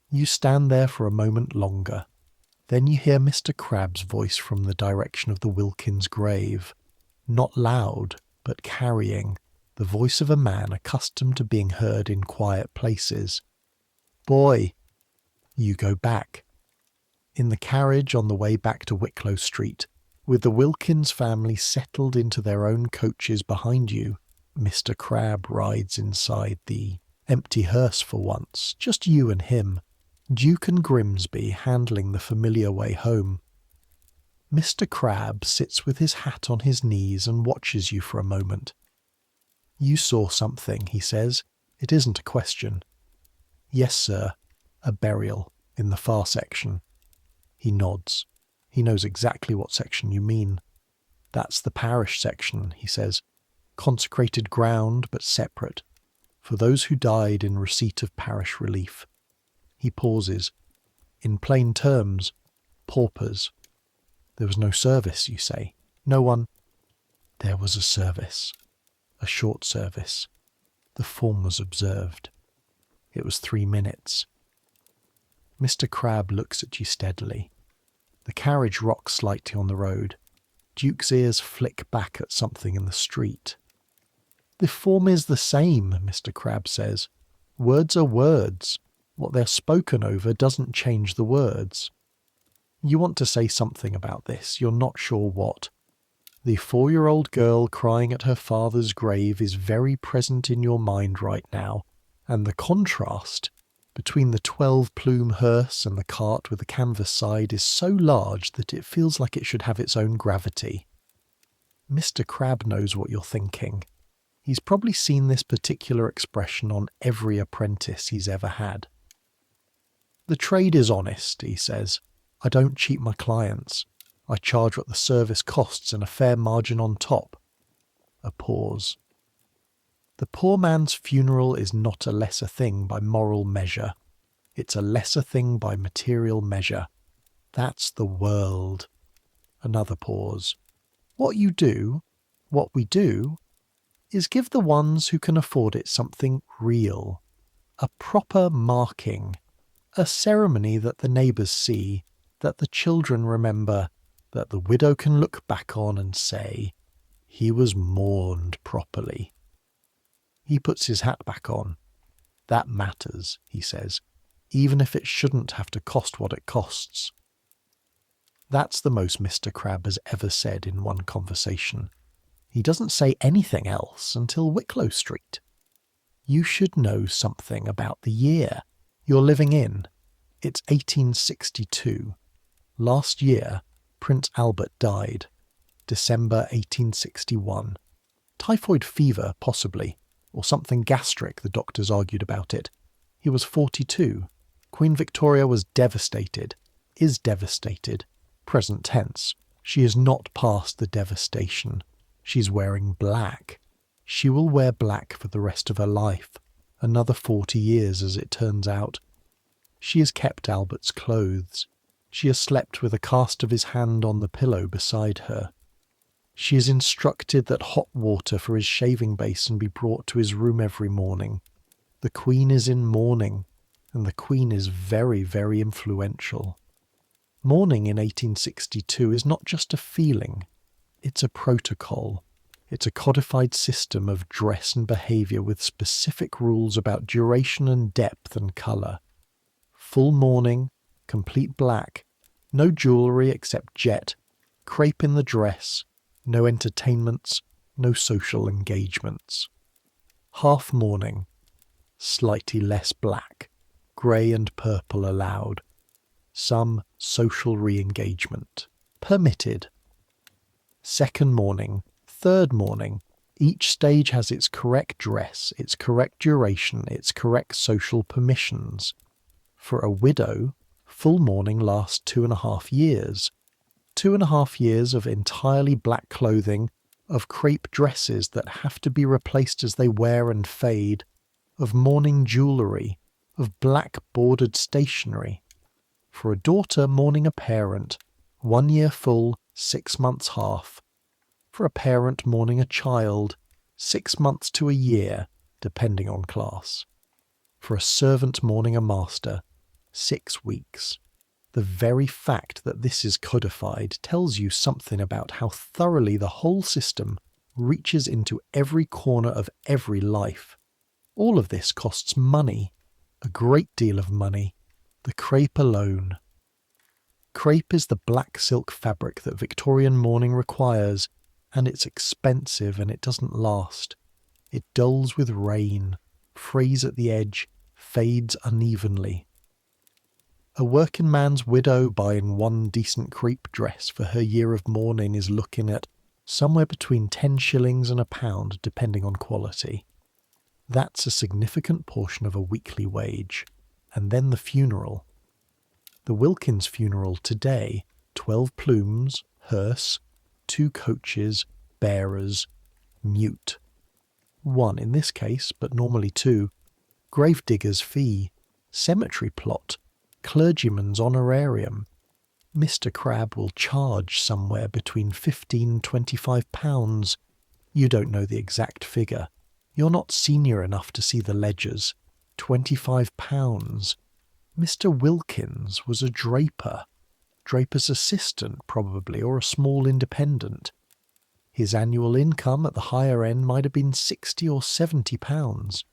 You stand there for a moment longer. Then you hear Mr. Crabbe's voice from the direction of the Wilkins grave, not loud, but carrying, the voice of a man accustomed to being heard in quiet places. "Boy!" You go back. In the carriage on the way back to Wicklow Street, with the Wilkins family settled into their own coaches behind you, Mr. Crabbe rides inside the empty hearse for once, just you and him, Duke and Grimsby handling the familiar way home. Mr. Crabbe sits with his hat on his knees and watches you for a moment. "You saw something," he says. "It isn't a question." "Yes, sir. A burial, in the far section." He nods. He knows exactly what section you mean. "That's the parish section," he says. "Consecrated ground, but separate. For those who died in receipt of parish relief." He pauses. "In plain terms, paupers." "There was no service, you say? No one—" "There was a service. A short service. The form was observed. It was 3 minutes. Mr. Crabbe looks at you steadily. The carriage rocks slightly on the road. Duke's ears flick back at something in the street. "The form is the same," Mr. Crabbe says. "Words are words. What they're spoken over doesn't change the words." You want to say something about this. You're not sure what. The 4-year-old girl crying at her father's grave is very present in your mind right now, and the contrast between the 12-plume hearse and the cart with the canvas side is so large that it feels like it should have its own gravity. Mr. Crabbe knows what you're thinking. He's probably seen this particular expression on every apprentice he's ever had. "The trade is honest," he says. "I don't cheat my clients. I charge what the service costs and a fair margin on top." A pause. "The poor man's funeral is not a lesser thing by moral measure. It's a lesser thing by material measure. That's the world." Another pause. "What we do, is give the ones who can afford it something real. A proper marking. A ceremony that the neighbours see, that the children remember, that the widow can look back on and say, 'He was mourned properly.'" He puts his hat back on. "That matters," he says, "even if it shouldn't have to cost what it costs." That's the most Mr. Crabbe has ever said in one conversation. He doesn't say anything else until Wicklow Street. You should know something about the year you're living in. It's 1862. Last year, Prince Albert died. December 1861. Typhoid fever, possibly, or something gastric, the doctors argued about it. He was 42. Queen Victoria was devastated, is devastated, present tense. She is not past the devastation. She's wearing black. She will wear black for the rest of her life, another 40 years as it turns out. She has kept Albert's clothes. She has slept with a cast of his hand on the pillow beside her. She is instructed that hot water for his shaving basin be brought to his room every morning. The Queen is in mourning, and the Queen is very, very influential. Mourning in 1862 is not just a feeling, it's a protocol. It's a codified system of dress and behaviour with specific rules about duration and depth and colour. Full mourning, complete black, no jewellery except jet, crepe in the dress, no entertainments, no social engagements. Half mourning, slightly less black, grey and purple allowed. Some social re-engagement. Permitted. Second mourning, third mourning. Each stage has its correct dress, its correct duration, its correct social permissions. For a widow, full mourning lasts 2.5 years. 2.5 years of entirely black clothing, of crepe dresses that have to be replaced as they wear and fade, of mourning jewellery, of black bordered stationery. For a daughter mourning a parent, 1 year full, 6 months half. For a parent mourning a child, 6 months to a year, depending on class. For a servant mourning a master, 6 weeks. The very fact that this is codified tells you something about how thoroughly the whole system reaches into every corner of every life. All of this costs money, a great deal of money, the crepe alone. Crepe is the black silk fabric that Victorian mourning requires, and it's expensive and it doesn't last. It dulls with rain, frays at the edge, fades unevenly. A working man's widow buying one decent crepe dress for her year of mourning is looking at somewhere between 10 shillings and £1, depending on quality. That's a significant portion of a weekly wage. And then the funeral. The Wilkins funeral today, 12 plumes, hearse, 2 coaches, bearers, mute. 1 in this case, but normally 2. Gravedigger's fee, cemetery plot, clergyman's honorarium. Mr. Crabbe will charge somewhere between £15 and £25. You don't know the exact figure. You're not senior enough to see the ledgers. £25. Mr. Wilkins was a draper. Draper's assistant, probably, or a small independent. His annual income at the higher end might have been £60 or £70.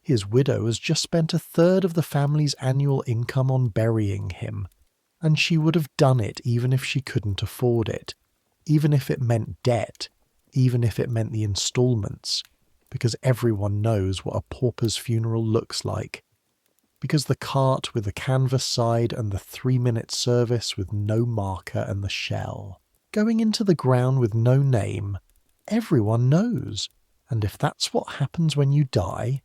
His widow has just spent 1/3 of the family's annual income on burying him, and she would have done it even if she couldn't afford it, even if it meant debt, even if it meant the instalments, because everyone knows what a pauper's funeral looks like. Because the cart with the canvas side and the 3-minute service with no marker and the shell. Going into the ground with no name, everyone knows. And if that's what happens when you die,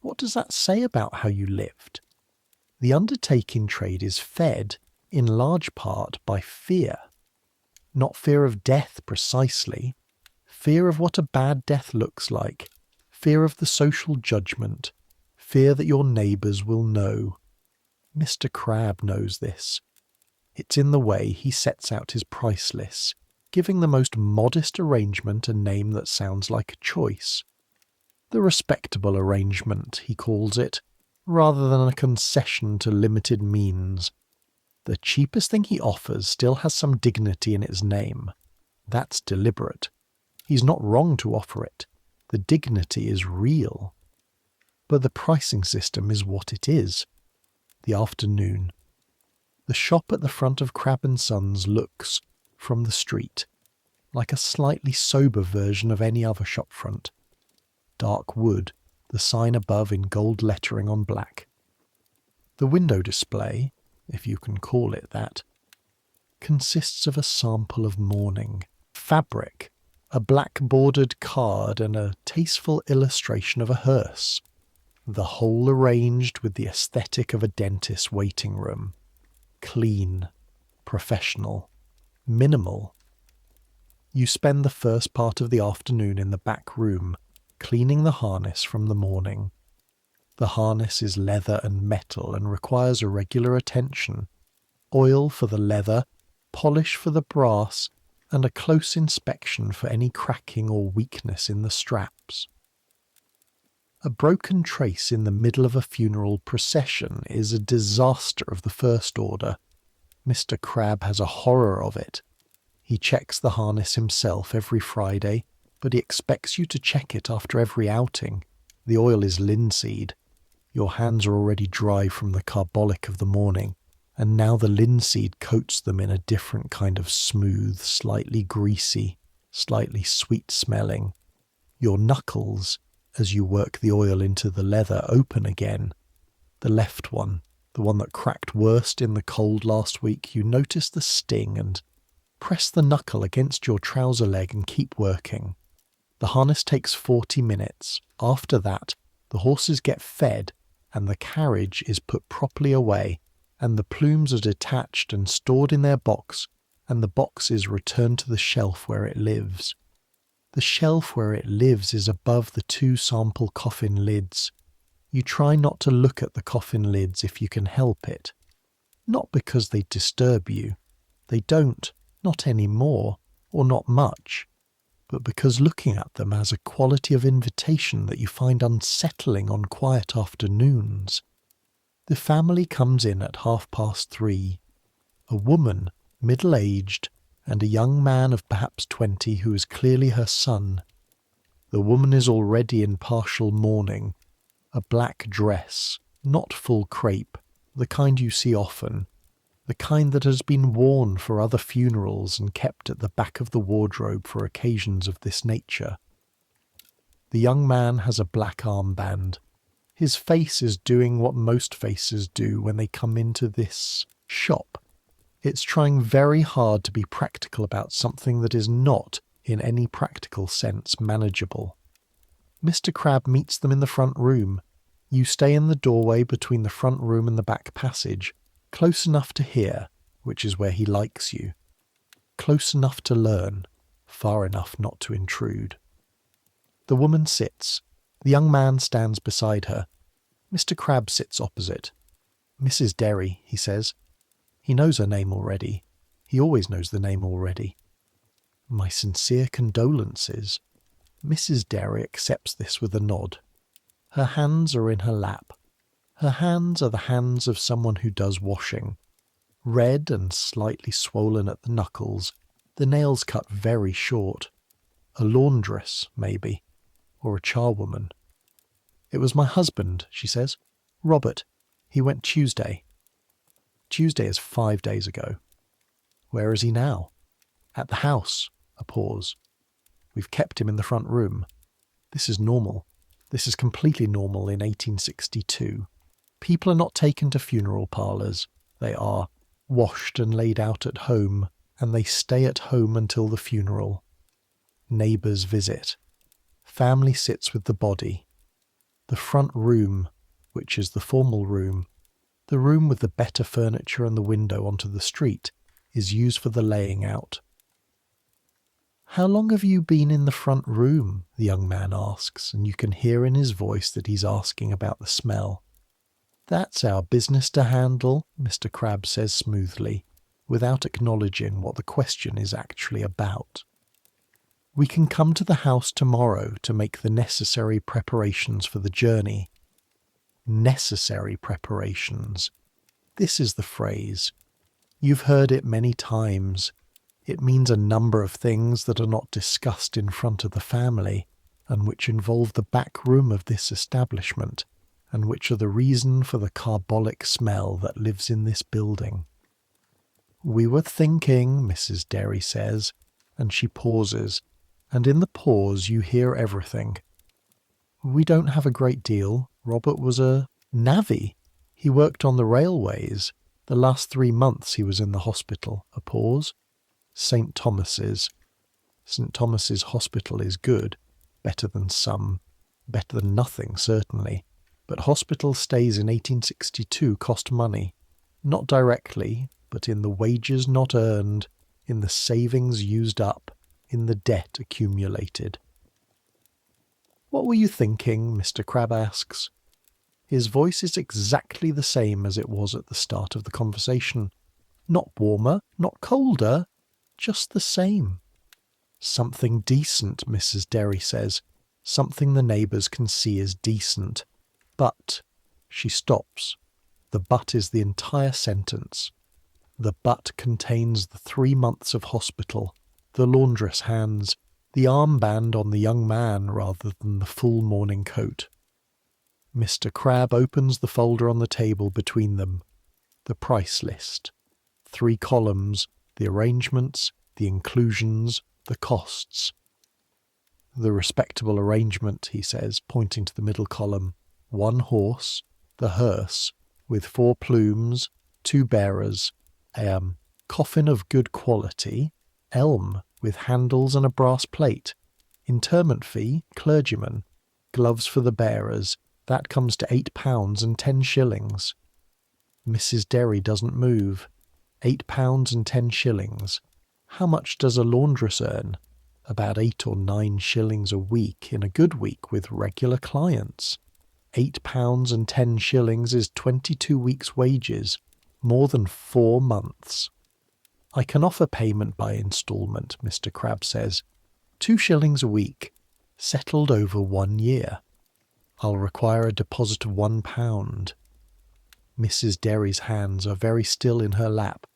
what does that say about how you lived? The undertaking trade is fed, in large part, by fear. Not fear of death precisely, fear of what a bad death looks like, fear of the social judgment, fear that your neighbours will know. Mr. Crabbe knows this. It's in the way he sets out his price lists, giving the most modest arrangement a name that sounds like a choice. The respectable arrangement, he calls it, rather than a concession to limited means. The cheapest thing he offers still has some dignity in its name. That's deliberate. He's not wrong to offer it. The dignity is real. But the pricing system is what it is. The afternoon. The shop at the front of Crabbe & Sons looks, from the street, like a slightly sober version of any other shop front. Dark wood, the sign above in gold lettering on black. The window display, if you can call it that, consists of a sample of mourning, fabric, a black bordered card and a tasteful illustration of a hearse, the whole arranged with the aesthetic of a dentist's waiting room. Clean, professional, minimal. You spend the first part of the afternoon in the back room, cleaning the harness from the mourning. The harness is leather and metal and requires a regular attention. Oil for the leather, polish for the brass, and a close inspection for any cracking or weakness in the straps. A broken trace in the middle of a funeral procession is a disaster of the first order. Mr. Crabbe has a horror of it. He checks the harness himself every Friday, but he expects you to check it after every outing. The oil is linseed. Your hands are already dry from the carbolic of the morning, and now the linseed coats them in a different kind of smooth, slightly greasy, slightly sweet-smelling. Your knuckles, as you work the oil into the leather, open again. The left one, the one that cracked worst in the cold last week, you notice the sting and press the knuckle against your trouser leg and keep working. The harness takes 40 minutes. After that, the horses get fed and the carriage is put properly away, and the plumes are detached and stored in their box, and the box is returned to the shelf where it lives. The shelf where it lives is above the 2 sample coffin lids. You try not to look at the coffin lids if you can help it. Not because they disturb you. They don't, not any more, or not much, but because looking at them has a quality of invitation that you find unsettling on quiet afternoons. The family comes in at 3:30. A woman, middle-aged, and a young man of perhaps 20 who is clearly her son. The woman is already in partial mourning, a black dress, not full crepe, the kind you see often, the kind that has been worn for other funerals and kept at the back of the wardrobe for occasions of this nature. The young man has a black armband. His face is doing what most faces do when they come into this shop. It's trying very hard to be practical about something that is not, in any practical sense, manageable. Mr. Crabbe meets them in the front room. You stay in the doorway between the front room and the back passage, close enough to hear, which is where he likes you. Close enough to learn, far enough not to intrude. The woman sits. The young man stands beside her. Mr. Crabbe sits opposite. Mrs. Derry, he says. He knows her name already. He always knows the name already. My sincere condolences. Mrs. Derry accepts this with a nod. Her hands are in her lap. Her hands are the hands of someone who does washing. Red and slightly swollen at the knuckles, the nails cut very short. A laundress, maybe, or a charwoman. It was my husband, she says. Robert. He went Tuesday. Tuesday is 5 days ago. Where is he now? At the house. A pause. We've kept him in the front room. This is normal. This is completely normal in 1862. People are not taken to funeral parlours. They are washed and laid out at home, and they stay at home until the funeral. Neighbours visit. Family sits with the body. The front room, which is the formal room, the room with the better furniture and the window onto the street, is used for the laying out. How long have you been in the front room? The young man asks, and you can hear in his voice that he's asking about the smell. That's our business to handle, Mr. Crabbe says smoothly, without acknowledging what the question is actually about. We can come to the house tomorrow to make the necessary preparations for the journey. Necessary preparations. This is the phrase. You've heard it many times. It means a number of things that are not discussed in front of the family, and which involve the back room of this establishment, and which are the reason for the carbolic smell that lives in this building. We were thinking, Mrs. Derry says, and she pauses, and in the pause you hear everything. We don't have a great deal. Robert was a navvy. He worked on the railways. The last 3 months he was in the hospital. A pause. St. Thomas's. St. Thomas's Hospital is good. Better than nothing, certainly. But hospital stays in 1862 cost money. Not directly, but in the wages not earned, in the savings used up, in the debt accumulated. "What were you thinking?" Mr. Crabbe asks. His voice is exactly the same as it was at the start of the conversation. Not warmer, not colder, just the same. "Something decent," Mrs. Derry says. "Something the neighbours can see is decent. But," she stops. The but is the entire sentence. The but contains the 3 months of hospital, the laundress hands, the armband on the young man rather than the full mourning coat. Mr. Crabbe opens the folder on the table between them. The price list. 3 columns, the arrangements, the inclusions, the costs. "The respectable arrangement," he says, pointing to the middle column. 1 horse, the hearse, with 4 plumes, 2 bearers, coffin of good quality, elm, with handles and a brass plate, interment fee, clergyman, gloves for the bearers, that comes to £8 and 10 shillings. Mrs. Derry doesn't move. £8 and 10 shillings. How much does a laundress earn? About 8 or 9 shillings a week in a good week with regular clients. £8 and 10 shillings is 22 weeks' wages, more than 4 months. "I can offer payment by instalment," Mr. Crabbe says. 2 shillings a week, settled over 1 year. "I'll require a deposit of £1. Mrs. Derry's hands are very still in her lap.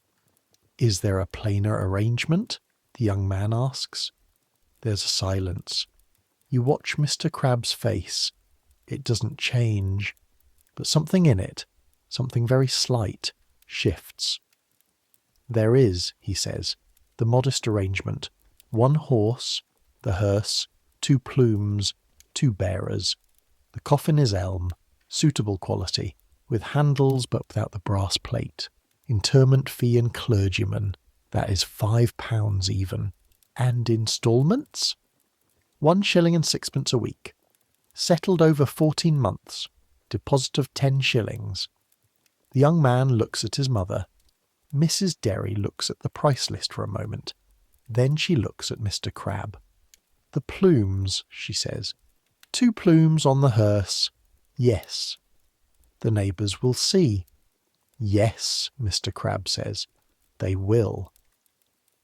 "Is there a plainer arrangement?" the young man asks. There's a silence. You watch Mr. Crabbe's face. It doesn't change, but something in it, something very slight, shifts. "There is," he says, "the modest arrangement. 1 horse, the hearse, 2 plumes, 2 bearers. The coffin is elm, suitable quality, with handles but without the brass plate. Interment fee and clergyman, that is £5 even. And instalments? 1 shilling and 6pence a week. Settled over 14 months. Deposit of 10 shillings. The young man looks at his mother. Mrs. Derry looks at the price list for a moment. Then she looks at Mr. Crabbe. "The plumes," she says. 2 plumes on the hearse. Yes. The neighbours will see. Yes, Mr. Crabbe says. They will.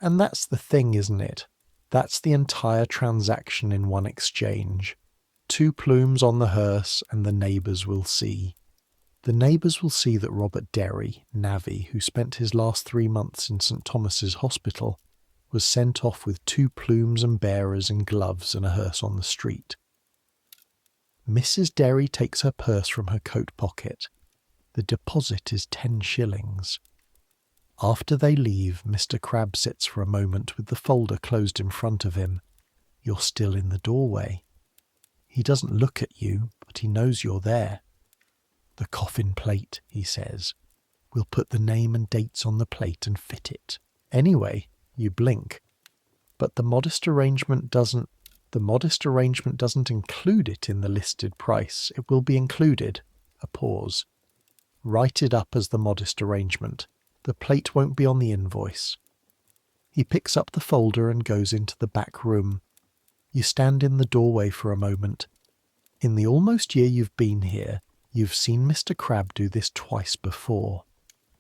And that's the thing, isn't it? That's the entire transaction in one exchange. 2 plumes on the hearse, and the neighbours will see. The neighbours will see that Robert Derry, navvy, who spent his last 3 months in St. Thomas's Hospital, was sent off with 2 plumes and bearers and gloves and a hearse on the street. Mrs. Derry takes her purse from her coat pocket. The deposit is 10 shillings. After they leave, Mr. Crabbe sits for a moment with the folder closed in front of him. You're still in the doorway. He doesn't look at you, but he knows you're there. "The coffin plate," he says. "We'll put the name and dates on the plate and fit it. Anyway," you blink. "But the modest arrangement doesn't include it in the listed price. It will be included." A pause. "Write it up as the modest arrangement. The plate won't be on the invoice." He picks up the folder and goes into the back room. You stand in the doorway for a moment. In the almost year you've been here, you've seen Mr. Crabbe do this twice before.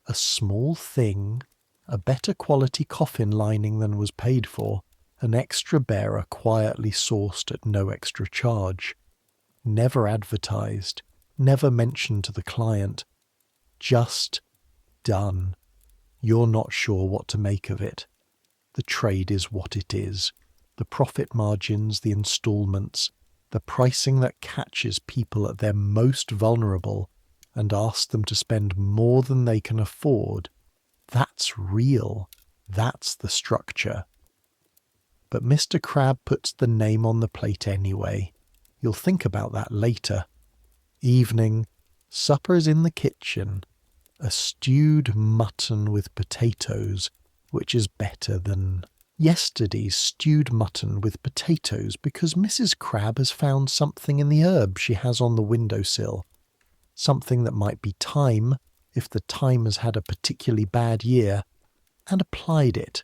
A small thing, a better quality coffin lining than was paid for, an extra bearer quietly sourced at no extra charge. Never advertised, never mentioned to the client. Just done. You're not sure what to make of it. The trade is what it is. The profit margins, the instalments, the pricing that catches people at their most vulnerable and asks them to spend more than they can afford. That's real. That's the structure. But Mr. Crabbe puts the name on the plate anyway. You'll think about that later. Evening, supper's in the kitchen. A stewed mutton with potatoes, which is better than yesterday's stewed mutton with potatoes because Mrs. Crabbe has found something in the herb she has on the windowsill. Something that might be thyme if the thyme has had a particularly bad year, and applied it.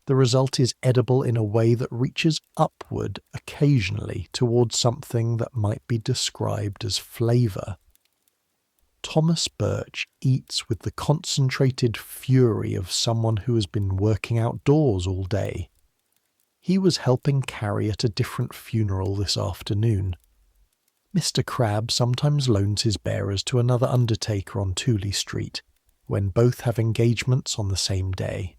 The result is edible in a way that reaches upward occasionally towards something that might be described as flavour. Thomas Birch eats with the concentrated fury of someone who has been working outdoors all day. He was helping carry at a different funeral this afternoon. Mr. Crabbe sometimes loans his bearers to another undertaker on Tooley Street, when both have engagements on the same day.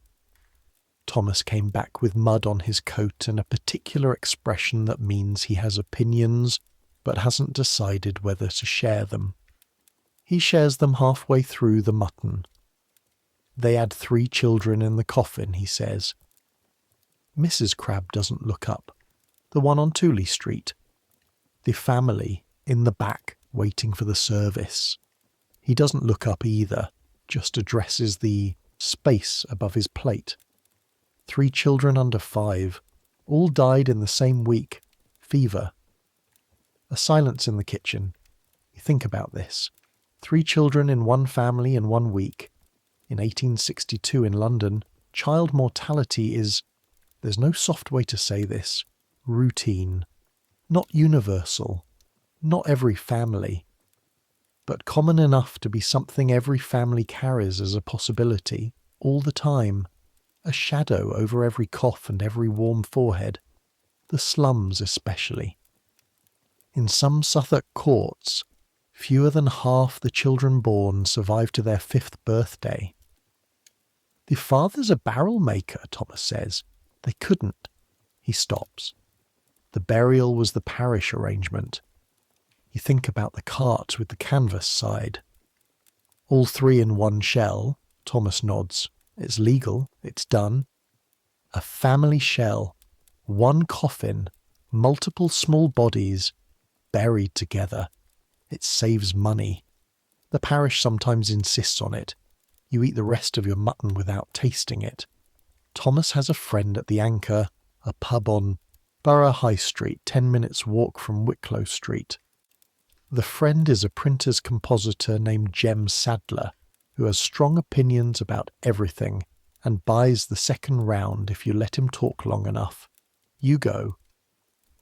Thomas came back with mud on his coat and a particular expression that means he has opinions but hasn't decided whether to share them. He shares them halfway through the mutton. They had 3 children in the coffin, he says. Mrs. Crabbe doesn't look up. The one on Tooley Street. The family in the back waiting for the service. He doesn't look up either, just addresses the space above his plate. 3 children under 5, all died in the same week. Fever. A silence in the kitchen. You think about this. 3 children in one family in 1 week. In 1862 in London, child mortality is, there's no soft way to say this, routine. Not universal. Not every family. But common enough to be something every family carries as a possibility, all the time. A shadow over every cough and every warm forehead. The slums especially. In some Suffolk courts, fewer than half the children born survive to their 5th birthday. The father's a barrel maker, Thomas says. They couldn't. He stops. The burial was the parish arrangement. You think about the cart with the canvas side. All 3 in one shell, Thomas nods. It's legal, it's done. A family shell, 1 coffin, multiple small bodies, buried together. It saves money. The parish sometimes insists on it. You eat the rest of your mutton without tasting it. Thomas has a friend at the Anchor, a pub on Borough High Street, 10 minutes walk from Wicklow Street. The friend is a printer's compositor named Jem Sadler, who has strong opinions about everything and buys the second round if you let him talk long enough. You go.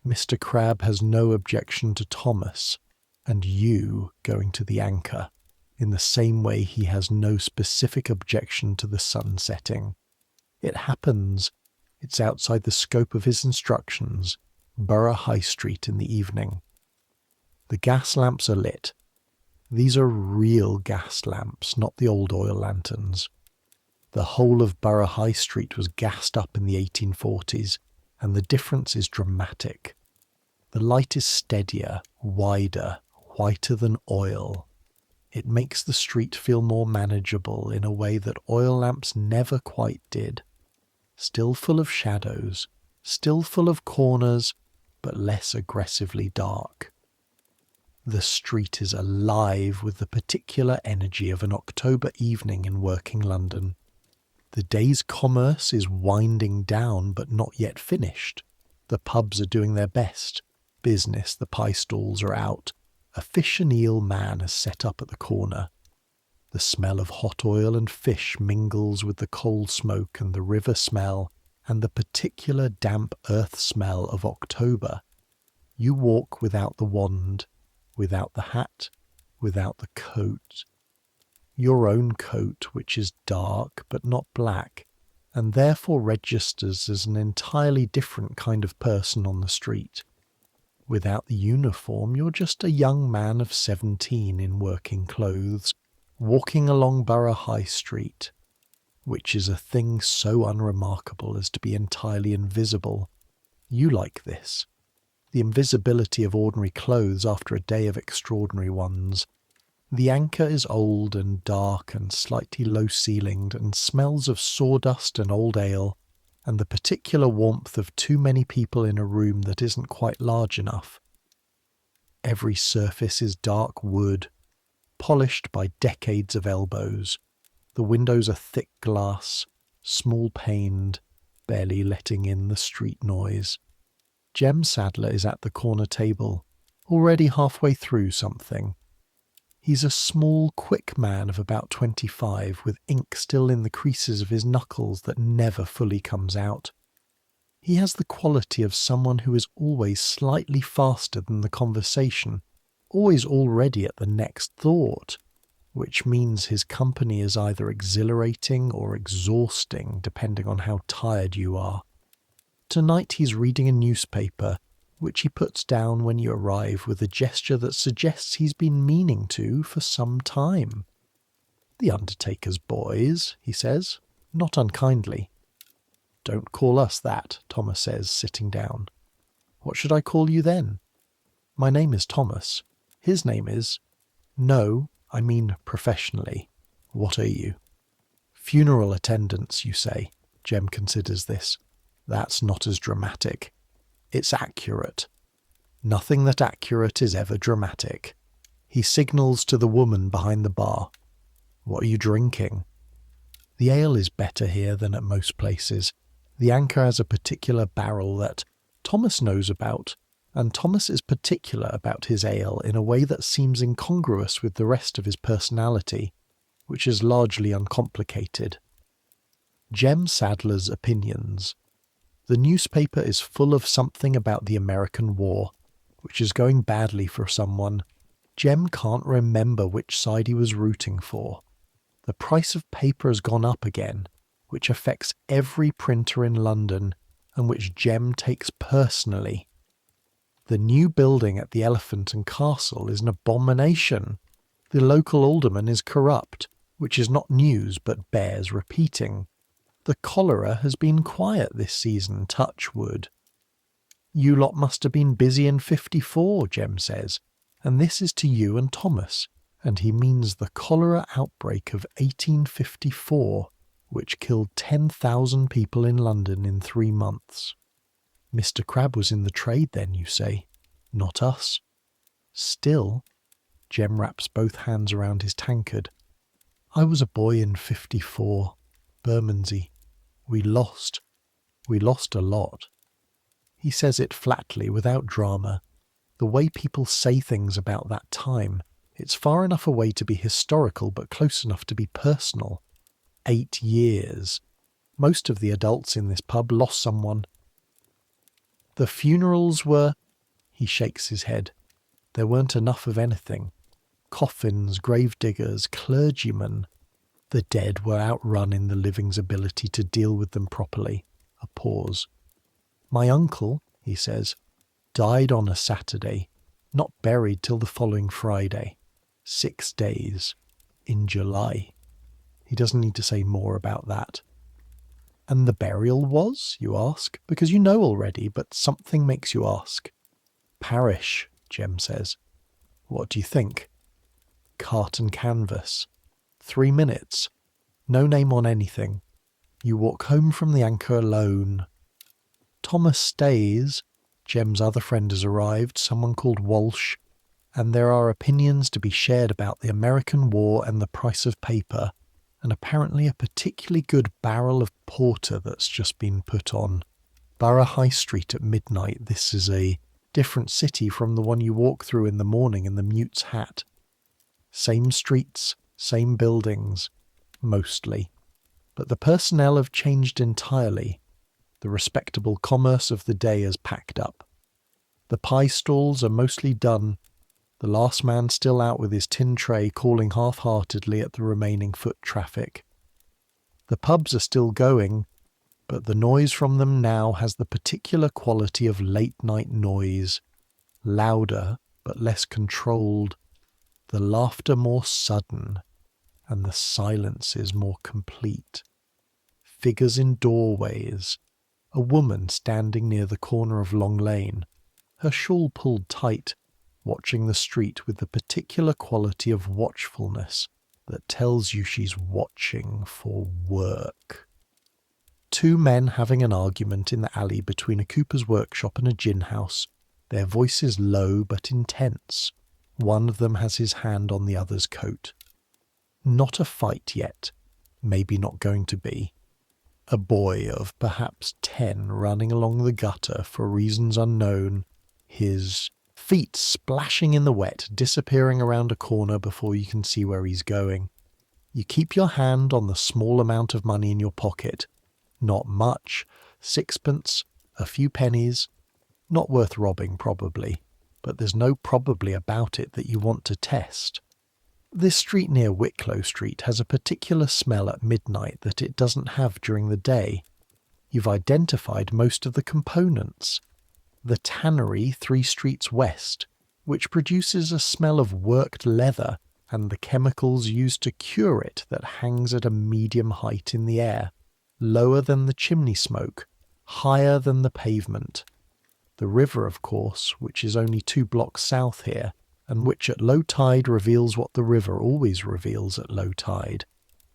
Mr. Crabbe has no objection to Thomas and you going to the Anchor, in the same way he has no specific objection to the sun setting. It happens. It's outside the scope of his instructions. Borough High Street in the evening. The gas lamps are lit. These are real gas lamps, not the old oil lanterns. The whole of Borough High Street was gassed up in the 1840s, and the difference is dramatic. The light is steadier, wider, whiter than oil. It makes the street feel more manageable in a way that oil lamps never quite did. Still full of shadows, still full of corners, but less aggressively dark. The street is alive with the particular energy of an October evening in working London. The day's commerce is winding down but not yet finished. The pubs are doing their best. Business, the pie stalls are out. A fish and eel man has set up at the corner. The smell of hot oil and fish mingles with the coal smoke and the river smell and the particular damp earth smell of October. You walk without the wand, without the hat, without the coat. Your own coat, which is dark but not black, and therefore registers as an entirely different kind of person on the street. Without the uniform, you're just a young man of 17 in working clothes, walking along Borough High Street, which is a thing so unremarkable as to be entirely invisible. You like this. The invisibility of ordinary clothes after a day of extraordinary ones. The Anchor is old and dark and slightly low-ceilinged and smells of sawdust and old ale, and the particular warmth of too many people in a room that isn't quite large enough. Every surface is dark wood, polished by decades of elbows. The windows are thick glass, small-paned, barely letting in the street noise. Jem Sadler is at the corner table, already halfway through something. He's a small, quick man of about 25, with ink still in the creases of his knuckles that never fully comes out. He has the quality of someone who is always slightly faster than the conversation, always already at the next thought, which means his company is either exhilarating or exhausting, depending on how tired you are. Tonight he's reading a newspaper, which he puts down when you arrive with a gesture that suggests he's been meaning to for some time. "The undertaker's boys," he says, not unkindly. "Don't call us that," Thomas says, sitting down. "What should I call you then?" "My name is Thomas. His name is—" "No, I mean professionally. What are you?" "Funeral attendants, you say." Jem considers this. "That's not as dramatic. It's accurate. Nothing that accurate is ever dramatic." He signals to the woman behind the bar. "What are you drinking?" "The ale is better here than at most places. The Anchor has a particular barrel that Thomas knows about, and Thomas is particular about his ale in a way that seems incongruous with the rest of his personality, which is largely uncomplicated." Jem Sadler's opinions. The newspaper is full of something about the American War, which is going badly for someone. Jem can't remember which side he was rooting for. The price of paper has gone up again, which affects every printer in London, and which Jem takes personally. The new building at the Elephant and Castle is an abomination. The local alderman is corrupt, which is not news but bears repeating. The cholera has been quiet this season, touch wood. "You lot must have been busy in '54, Jem says, and this is to you and Thomas, and he means the cholera outbreak of 1854, which killed 10,000 people in London in 3 months. Mr. Crabbe was in the trade then, you say? Not us. Still, Jem wraps both hands around his tankard. I was a boy in '54, Bermondsey. We lost a lot. He says it flatly, without drama. The way people say things about that time, it's far enough away to be historical, but close enough to be personal. 8 years. Most of the adults in this pub lost someone. The funerals were... He shakes his head. There weren't enough of anything. Coffins, gravediggers, clergymen. The dead were outrun in the living's ability to deal with them properly. A pause. My uncle, he says, died on a Saturday, not buried till the following Friday. 6 days. In July. He doesn't need to say more about that. And the burial was, you ask? Because you know already, but something makes you ask. Parish, Jem says. What do you think? Cart and canvas. 3 minutes. No name on anything. You walk home from the Anchor alone. Thomas stays. Jem's other friend has arrived, someone called Walsh, and there are opinions to be shared about the American War and the price of paper, and apparently a particularly good barrel of porter that's just been put on. Borough High Street at midnight. This is a different city from the one you walk through in the morning in the Mute's Hat. Same streets, same buildings, mostly. But the personnel have changed entirely. The respectable commerce of the day has packed up. The pie stalls are mostly done, the last man still out with his tin tray calling half-heartedly at the remaining foot traffic. The pubs are still going, but the noise from them now has the particular quality of late-night noise, louder but less controlled, the laughter more sudden, and the silences more complete. Figures in doorways, a woman standing near the corner of Long Lane, her shawl pulled tight, watching the street with the particular quality of watchfulness that tells you she's watching for work. 2 men having an argument in the alley between a cooper's workshop and a gin house. their voices low but intense. One of them has his hand on the other's coat. Not a fight yet, maybe not going to be. A boy of perhaps 10 running along the gutter for reasons unknown, his feet splashing in the wet, disappearing around a corner before you can see where he's going. You keep your hand on the small amount of money in your pocket. Not much, 6pence, a few pennies. Not worth robbing, probably, but there's no probably about it that you want to test. This street near Wicklow Street has a particular smell at midnight that it doesn't have during the day. You've identified most of the components. The tannery 3 streets west, which produces a smell of worked leather, and the chemicals used to cure it that hangs at a medium height in the air, lower than the chimney smoke, higher than the pavement. The river, of course, which is only 2 blocks south here, and which at low tide reveals what the river always reveals at low tide: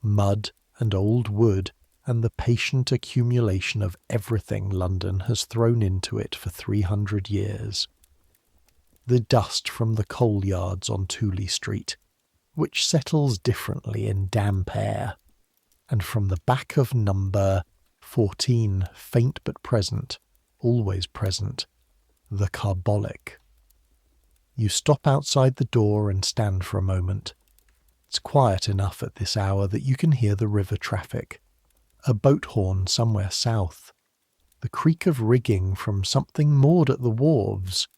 mud and old wood, and the patient accumulation of everything London has thrown into it for 300 years. The dust from the coal yards on Tooley Street, which settles differently in damp air, and from the back of number 14, faint but present, always present, the carbolic. You stop outside the door and stand for a moment. It's quiet enough at this hour that you can hear the river traffic. A boat horn somewhere south. The creak of rigging from something moored at the wharves.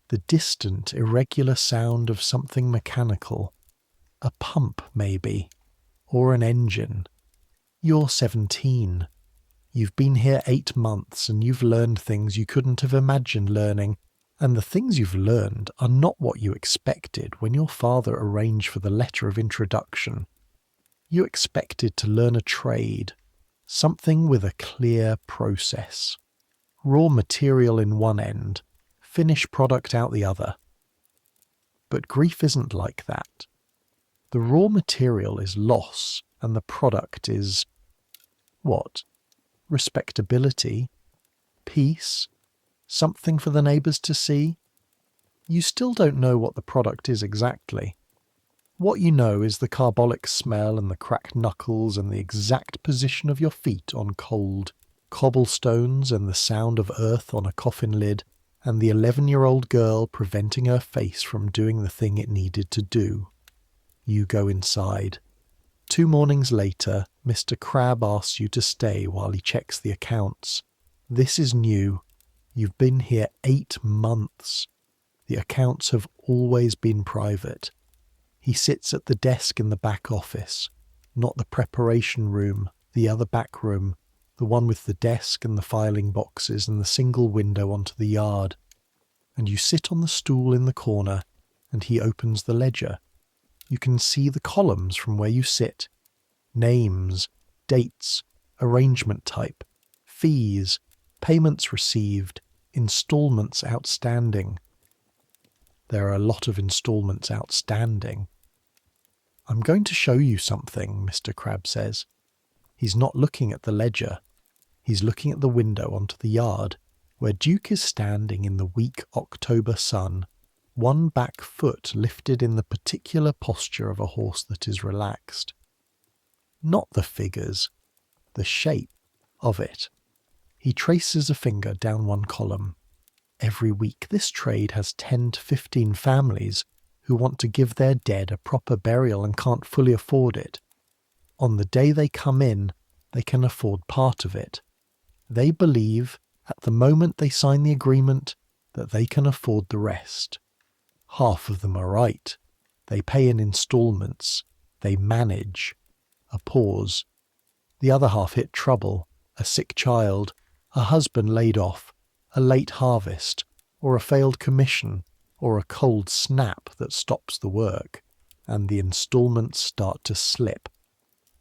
The distant, irregular sound of something mechanical. A pump, maybe. Or an engine. You're 17. You've been here 8 months and you've learned things you couldn't have imagined learning. And the things you've learned are not what you expected when your father arranged for the letter of introduction. You expected to learn a trade, something with a clear process. Raw material in one end, finished product out the other. But grief isn't like that. The raw material is loss, and the product is... what? Respectability? Peace? Something for the neighbours to see? You still don't know what the product is exactly. What you know is the carbolic smell and the cracked knuckles and the exact position of your feet on cold cobblestones and the sound of earth on a coffin lid and the 11-year-old girl preventing her face from doing the thing it needed to do. You go inside. 2 mornings later, Mr. Crabbe asks you to stay while he checks the accounts. This is new. You've been here 8 months. The accounts have always been private. He sits at the desk in the back office, not the preparation room, the other back room, the one with the desk and the filing boxes and the single window onto the yard. And you sit on the stool in the corner, and he opens the ledger. You can see the columns from where you sit. Names, dates, arrangement type, fees, payments received, instalments outstanding. There are a lot of instalments outstanding. I'm going to show you something, Mr. Crabbe says. He's not looking at the ledger. He's looking at the window onto the yard, where Duke is standing in the weak October sun, one back foot lifted in the particular posture of a horse that is relaxed. Not the figures, the shape of it. He traces a finger down one column. Every week this trade has 10 to 15 families who want to give their dead a proper burial and can't fully afford it. On the day they come in, they can afford part of it. They believe, at the moment they sign the agreement, that they can afford the rest. Half of them are right. They pay in instalments. They manage. A pause. The other half hit trouble, a sick child, a husband laid off, a late harvest, or a failed commission, or a cold snap that stops the work, and the instalments start to slip.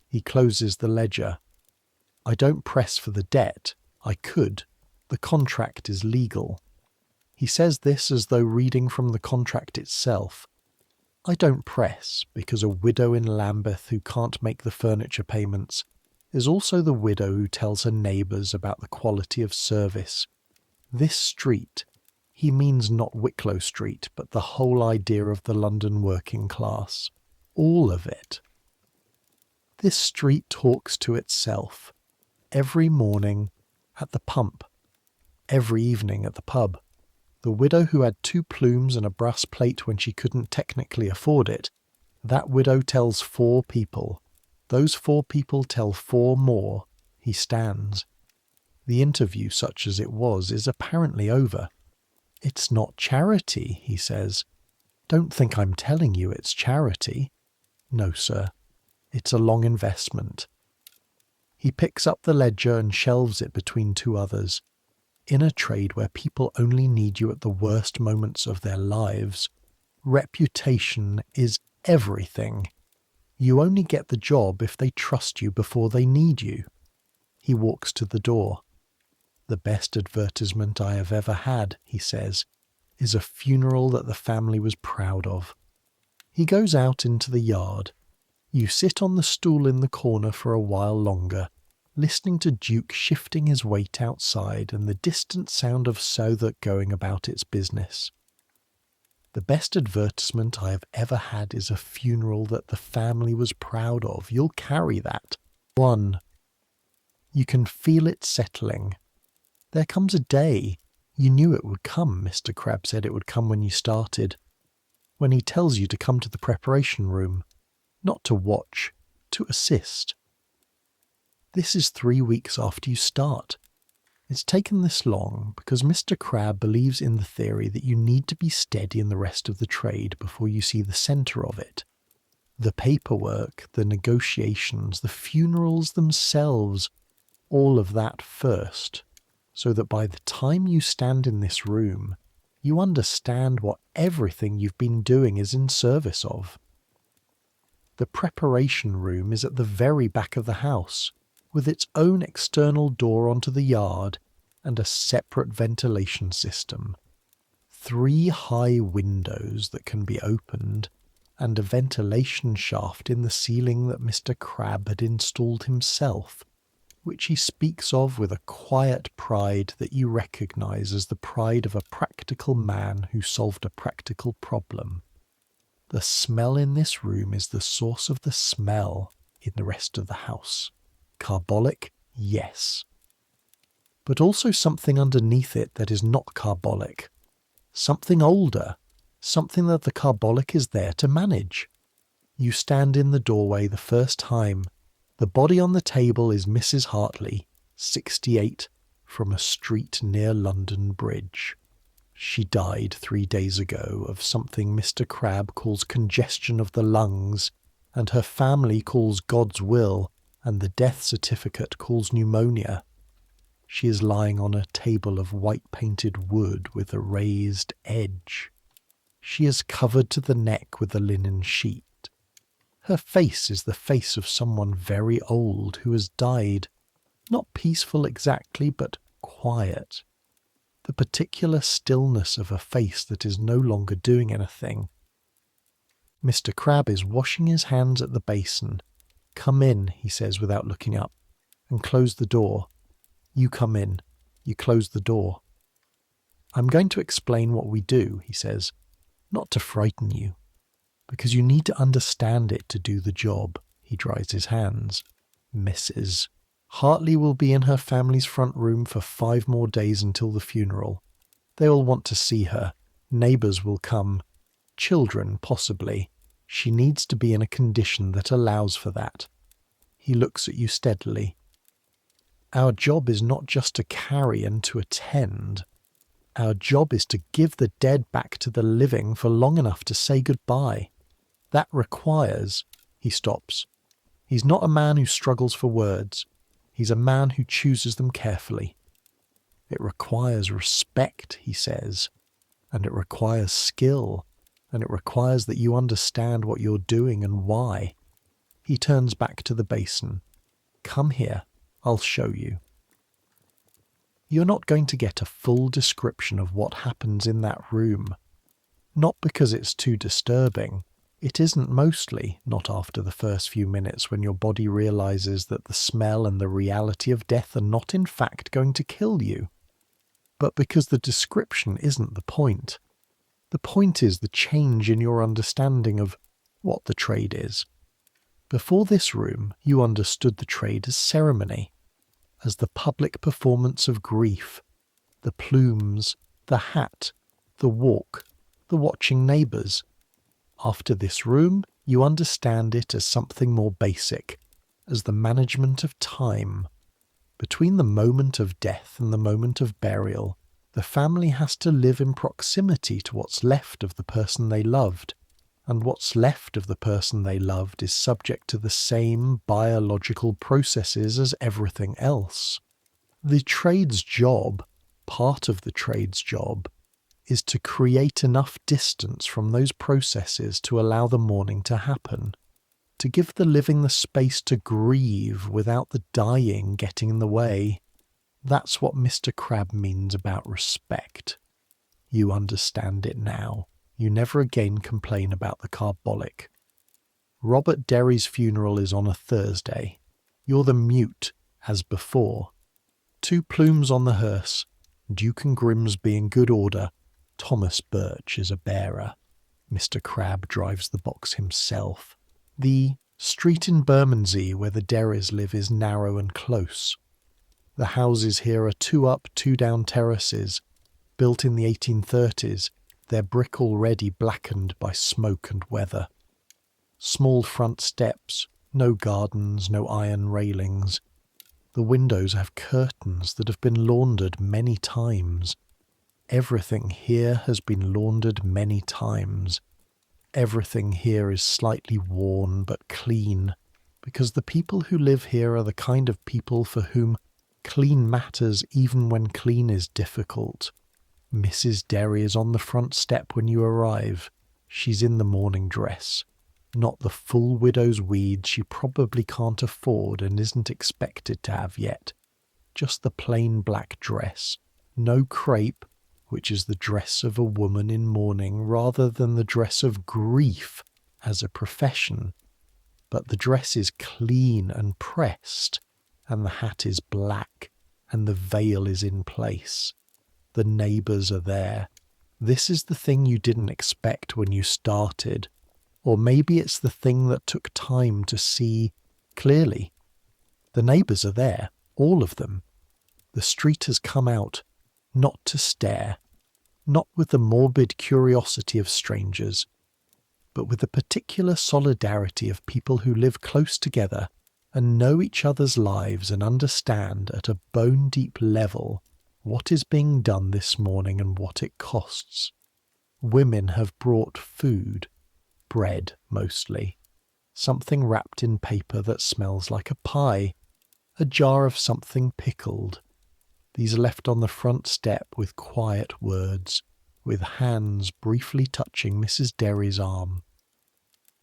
He closes the ledger. I don't press for the debt. I could. The contract is legal. He says this as though reading from the contract itself. I don't press, because a widow in Lambeth who can't make the furniture payments is also the widow who tells her neighbours about the quality of service. This street, He means not Wicklow Street, but the whole idea of the London working class. All of it. This street talks to itself. Every morning at the pump. Every evening at the pub. The widow who had 2 plumes and a brass plate when she couldn't technically afford it, that widow tells 4 people. Those 4 people tell 4 more. He stands. The interview, such as it was, is apparently over. It's not charity, he says. Don't think I'm telling you it's charity. No, sir. It's a long investment. He picks up the ledger and shelves it between 2 others. In a trade where people only need you at the worst moments of their lives, reputation is everything. You only get the job if they trust you before they need you. He walks to the door. The best advertisement I have ever had, he says, is a funeral that the family was proud of. He goes out into the yard. You sit on the stool in the corner for a while longer, listening to Duke shifting his weight outside and the distant sound of Southwark going about its business. The best advertisement I have ever had is a funeral that the family was proud of. You'll carry that. 1. You can feel it settling. There comes a day. You knew it would come, Mr. Crabbe said it would come when you started. When he tells you to come to the preparation room. Not to watch, to assist. This is 3 weeks after you start. It's taken this long because Mr. Crabbe believes in the theory that you need to be steady in the rest of the trade before you see the centre of it. The paperwork, the negotiations, the funerals themselves, all of that first, so that by the time you stand in this room, you understand what everything you've been doing is in service of. The preparation room is at the very back of the house, with its own external door onto the yard and a separate ventilation system. 3 high windows that can be opened, and a ventilation shaft in the ceiling that Mr. Crabbe had installed himself, which he speaks of with a quiet pride that you recognise as the pride of a practical man who solved a practical problem. The smell in this room is the source of the smell in the rest of the house. Carbolic, yes. But also something underneath it that is not carbolic. Something older. Something that the carbolic is there to manage. You stand in the doorway the first time. The body on the table is Mrs. Hartley, 68, from a street near London Bridge. She died 3 days ago of something Mr. Crabbe calls congestion of the lungs, and her family calls God's will, and the death certificate calls pneumonia. She is lying on a table of white-painted wood with a raised edge. She is covered to the neck with a linen sheet. Her face is the face of someone very old who has died, not peaceful exactly, but quiet. The particular stillness of a face that is no longer doing anything. Mr. Crabbe is washing his hands at the basin. Come in, he says without looking up, and close the door. You come in. You close the door. I'm going to explain what we do, he says, not to frighten you, because you need to understand it to do the job. He dries his hands. Mrs. Hartley will be in her family's front room for 5 more days until the funeral. They will want to see her. Neighbours will come. Children, possibly. She needs to be in a condition that allows for that. He looks at you steadily. Our job is not just to carry and to attend. Our job is to give the dead back to the living for long enough to say goodbye. That requires... He stops. He's not a man who struggles for words. He's a man who chooses them carefully. It requires respect, he says, and it requires skill, and it requires that you understand what you're doing and why. He turns back to the basin. Come here, I'll show you. You're not going to get a full description of what happens in that room. Not because it's too disturbing. It isn't mostly, not after the first few minutes when your body realizes that the smell and the reality of death are not in fact going to kill you. but because the description isn't the point. The point is the change in your understanding of what the trade is. Before this room, you understood the trade as ceremony, as the public performance of grief, the plumes, the hat, the walk, the watching neighbours. After this room, you understand it as something more basic, as the management of time. Between the moment of death and the moment of burial, the family has to live in proximity to what's left of the person they loved, and what's left of the person they loved is subject to the same biological processes as everything else. The trade's job, part of the trade's job, is to create enough distance from those processes to allow the mourning to happen, to give the living the space to grieve without the dying getting in the way. That's what Mr. Crabbe means about respect. You understand it now. You never again complain about the carbolic. Robert Derry's funeral is on a Thursday. You're the mute, as before. 2 plumes on the hearse. Duke and Grimsby in good order. Thomas Birch is a bearer. Mr. Crabbe drives the box himself. The street in Bermondsey where the Derrys live is narrow and close. The houses here are 2 up, 2 down terraces, built in the 1830s, their brick already blackened by smoke and weather. Small front steps, no gardens, no iron railings. The windows have curtains that have been laundered many times. Everything here has been laundered many times. Everything here is slightly worn but clean, because the people who live here are the kind of people for whom clean matters even when clean is difficult. Mrs. Derry is on the front step when you arrive. She's in the mourning dress. Not the full widow's weeds she probably can't afford and isn't expected to have yet. Just the plain black dress. No crepe, which is the dress of a woman in mourning rather than the dress of grief as a profession. But the dress is clean and pressed, and the hat is black, and the veil is in place. The neighbours are there. This is the thing you didn't expect when you started. Or maybe it's the thing that took time to see clearly. The neighbours are there, all of them. The street has come out, not to stare, not with the morbid curiosity of strangers, but with the particular solidarity of people who live close together and know each other's lives and understand at a bone-deep level what is being done this morning and what it costs. Women have brought food, bread mostly, something wrapped in paper that smells like a pie, a jar of something pickled. These are left on the front step with quiet words, with hands briefly touching Mrs. Derry's arm.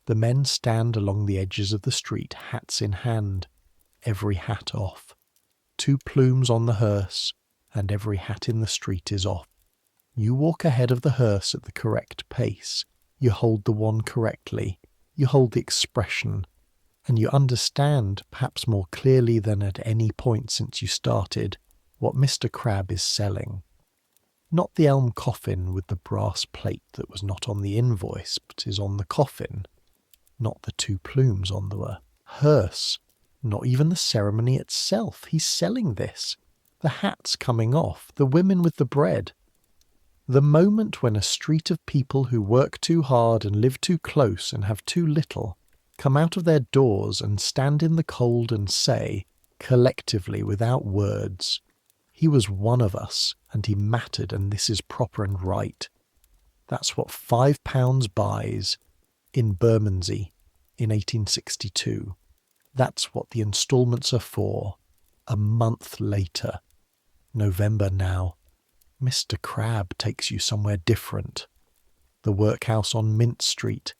The men stand along the edges of the street, hats in hand, every hat off. 2 plumes on the hearse, and every hat in the street is off. You walk ahead of the hearse at the correct pace. You hold the wand correctly. You hold the expression. And you understand, perhaps more clearly than at any point since you started, what Mr. Crabbe is selling. Not the elm coffin with the brass plate that was not on the invoice, but is on the coffin. Not the 2 plumes on the hearse. Not even the ceremony itself. He's selling this. The hats coming off, the women with the bread. The moment when a street of people who work too hard and live too close and have too little come out of their doors and stand in the cold and say, collectively without words, he was one of us and he mattered and this is proper and right. That's what £5 buys in Bermondsey in 1862. That's what the instalments are for. A month later. November now. Mr. Crabbe takes you somewhere different. The workhouse on Mint Street.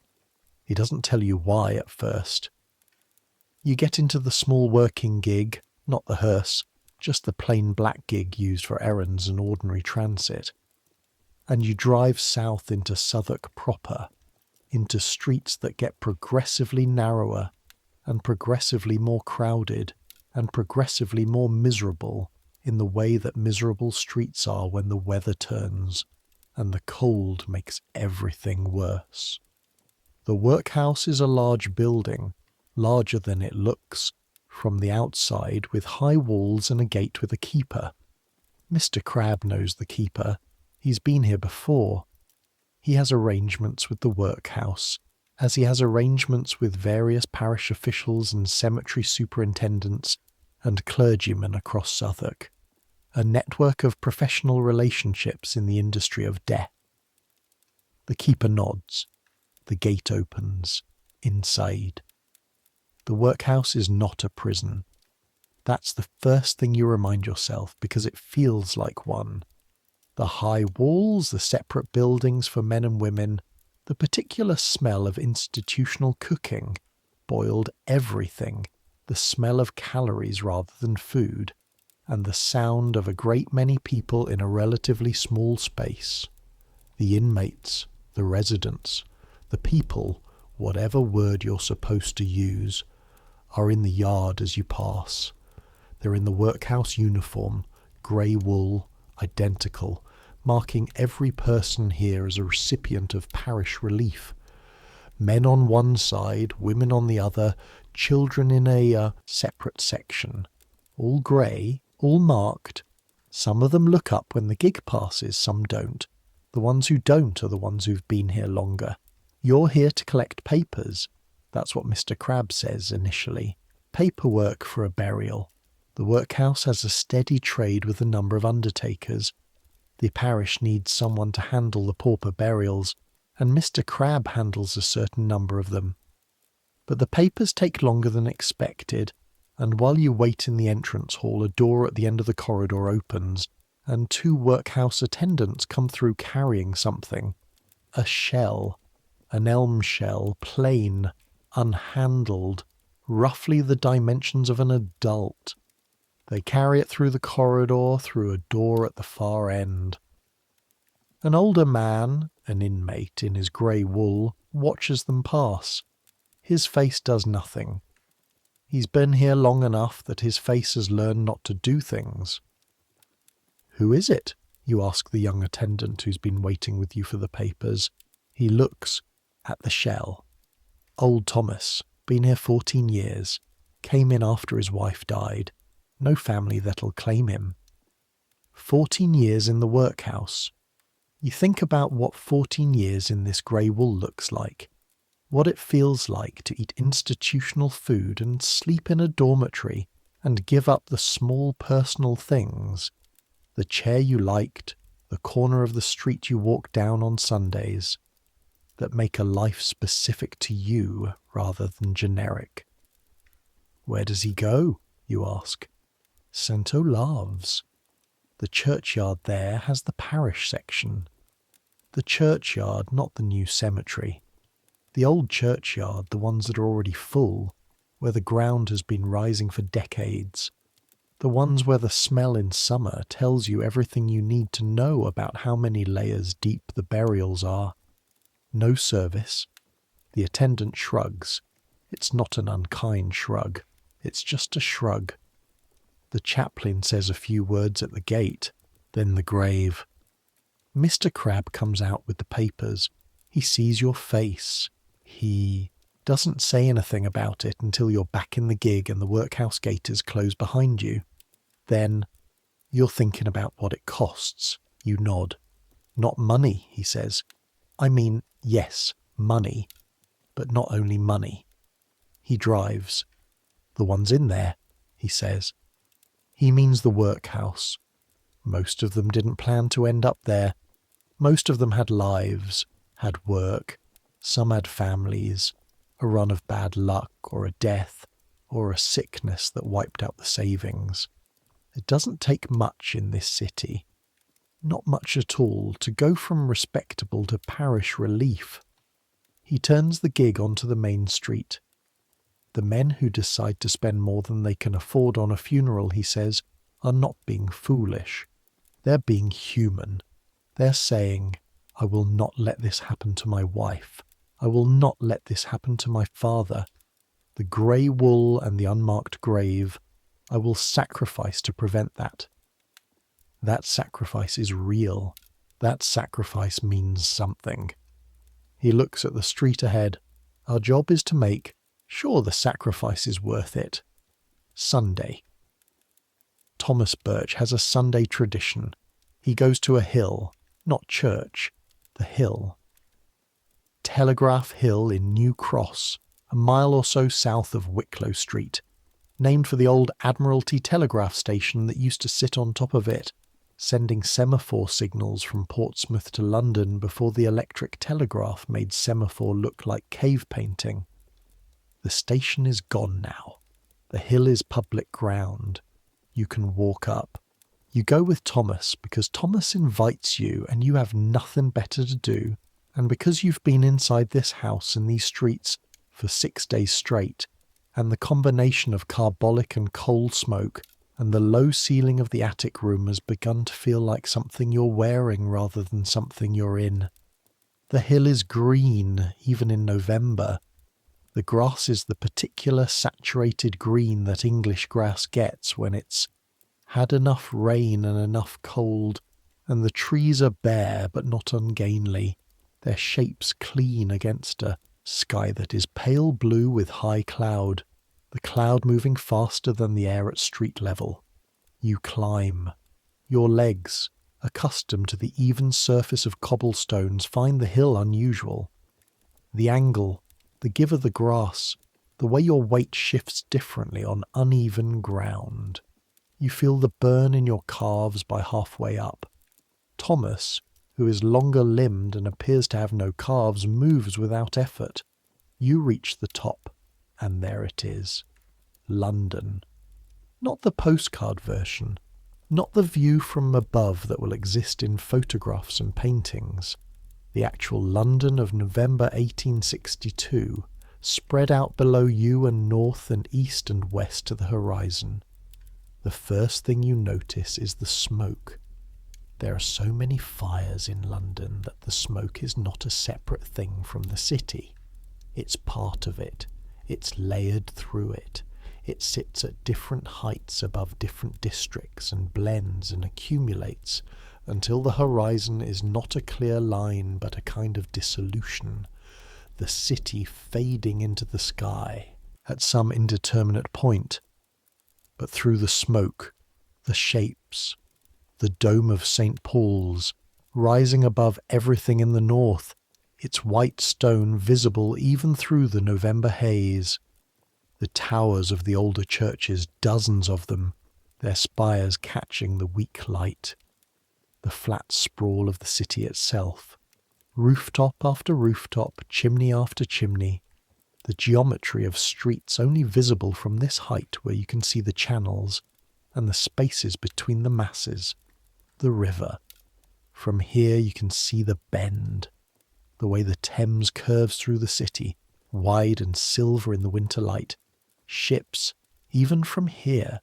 He doesn't tell you why at first. You get into the small working gig, not the hearse, just the plain black gig used for errands and ordinary transit. And you drive south into Southwark proper, into streets that get progressively narrower and progressively more crowded and progressively more miserable in the way that miserable streets are when the weather turns, and the cold makes everything worse. The workhouse is a large building, larger than it looks, from the outside, with high walls and a gate with a keeper. Mr. Crabbe knows the keeper. He's been here before. He has arrangements with the workhouse, as he has arrangements with various parish officials and cemetery superintendents and clergymen across Southwark, a network of professional relationships in the industry of death. The keeper nods. The gate opens. Inside. The workhouse is not a prison. That's the first thing you remind yourself, because it feels like one. The high walls, the separate buildings for men and women, the particular smell of institutional cooking, boiled everything, the smell of calories rather than food, and the sound of a great many people in a relatively small space. The inmates, the residents, the people, whatever word you're supposed to use, are in the yard as you pass. They're in the workhouse uniform, grey wool, identical, marking every person here as a recipient of parish relief. Men on one side, women on the other, children in a separate section. All grey, all marked. Some of them look up when the gig passes, some don't. The ones who don't are the ones who've been here longer. You're here to collect papers. That's what Mr. Crabbe says initially. Paperwork for a burial. The workhouse has a steady trade with a number of undertakers. The parish needs someone to handle the pauper burials, and Mr. Crabbe handles a certain number of them. But the papers take longer than expected, and while you wait in the entrance hall, a door at the end of the corridor opens, and 2 workhouse attendants come through carrying something. A shell. An elm shell, plain, unhandled, roughly the dimensions of an adult. They carry it through the corridor, through a door at the far end. An older man, an inmate in his grey wool, watches them pass. His face does nothing. He's been here long enough that his face has learned not to do things. "Who is it?" you ask the young attendant who's been waiting with you for the papers. He looks at the shell. "Old Thomas, been here 14 years, came in after his wife died. No family that'll claim him." 14 years in the workhouse. You think about what 14 years in this grey wool looks like, what it feels like to eat institutional food and sleep in a dormitory and give up the small personal things, the chair you liked, the corner of the street you walked down on Sundays, that make a life specific to you rather than generic. "Where does he go?" you ask. Cento laughs. The churchyard there has the parish section. The churchyard, not the new cemetery. The old churchyard, the ones that are already full, where the ground has been rising for decades. The ones where the smell in summer tells you everything you need to know about how many layers deep the burials are. No service. The attendant shrugs. It's not an unkind shrug. It's just a shrug. The chaplain says a few words at the gate, then the grave. Mr. Crabbe comes out with the papers. He sees your face. He doesn't say anything about it until you're back in the gig and the workhouse gate is closed behind you. Then you're thinking about what it costs. You nod. "Not money," he says. "I mean, yes, money, but not only money." He drives. "The ones in there," he says. He means the workhouse. Most of them didn't plan to end up there. Most of them had lives, had work. Some had families, a run of bad luck or a death or a sickness that wiped out the savings. It doesn't take much in this city. Not much at all to go from respectable to parish relief. He turns the gig onto the main street. The men who decide to spend more than they can afford on a funeral, he says, are not being foolish. They're being human. They're saying, "I will not let this happen to my wife. I will not let this happen to my father. The grey wool and the unmarked grave, I will sacrifice to prevent that. That sacrifice is real. That sacrifice means something. He looks at the street ahead. Our job is to make sure the sacrifice is worth it. Sunday. Thomas Birch has a Sunday tradition. He goes to a hill, not church, the hill. Telegraph Hill in New Cross, a mile or so south of Wicklow Street, named for the old Admiralty telegraph station that used to sit on top of it, sending semaphore signals from Portsmouth to London before the electric telegraph made semaphore look like cave painting. The station is gone now. The hill is public ground. You can walk up. You go with Thomas because Thomas invites you and you have nothing better to do, and because you've been inside this house and these streets for 6 days straight, and the combination of carbolic and coal smoke and the low ceiling of the attic room has begun to feel like something you're wearing rather than something you're in. The hill is green, even in November. The grass is the particular saturated green that English grass gets when it's had enough rain and enough cold, and the trees are bare but not ungainly, their shapes clean against a sky that is pale blue with high cloud, the cloud moving faster than the air at street level. You climb. Your legs, accustomed to the even surface of cobblestones, find the hill unusual. The angle, the give of the grass, the way your weight shifts differently on uneven ground. You feel the burn in your calves by halfway up. Thomas, who is longer-limbed and appears to have no calves, moves without effort. You reach the top, and there it is. London. Not the postcard version. Not the view from above that will exist in photographs and paintings. The actual London of November 1862, spread out below you and north and east and west to the horizon. The first thing you notice is the smoke. There are so many fires in London that the smoke is not a separate thing from the city. It's part of it. It's layered through it. It sits at different heights above different districts and blends and accumulates until the horizon is not a clear line but a kind of dissolution, the city fading into the sky at some indeterminate point. But through the smoke, the shapes, the dome of St. Paul's, rising above everything in the north, its white stone visible even through the November haze. The towers of the older churches, dozens of them, their spires catching the weak light. The flat sprawl of the city itself, rooftop after rooftop, chimney after chimney, the geometry of streets only visible from this height where you can see the channels and the spaces between the masses. The river. From here you can see the bend, the way the Thames curves through the city, wide and silver in the winter light. Ships, even from here,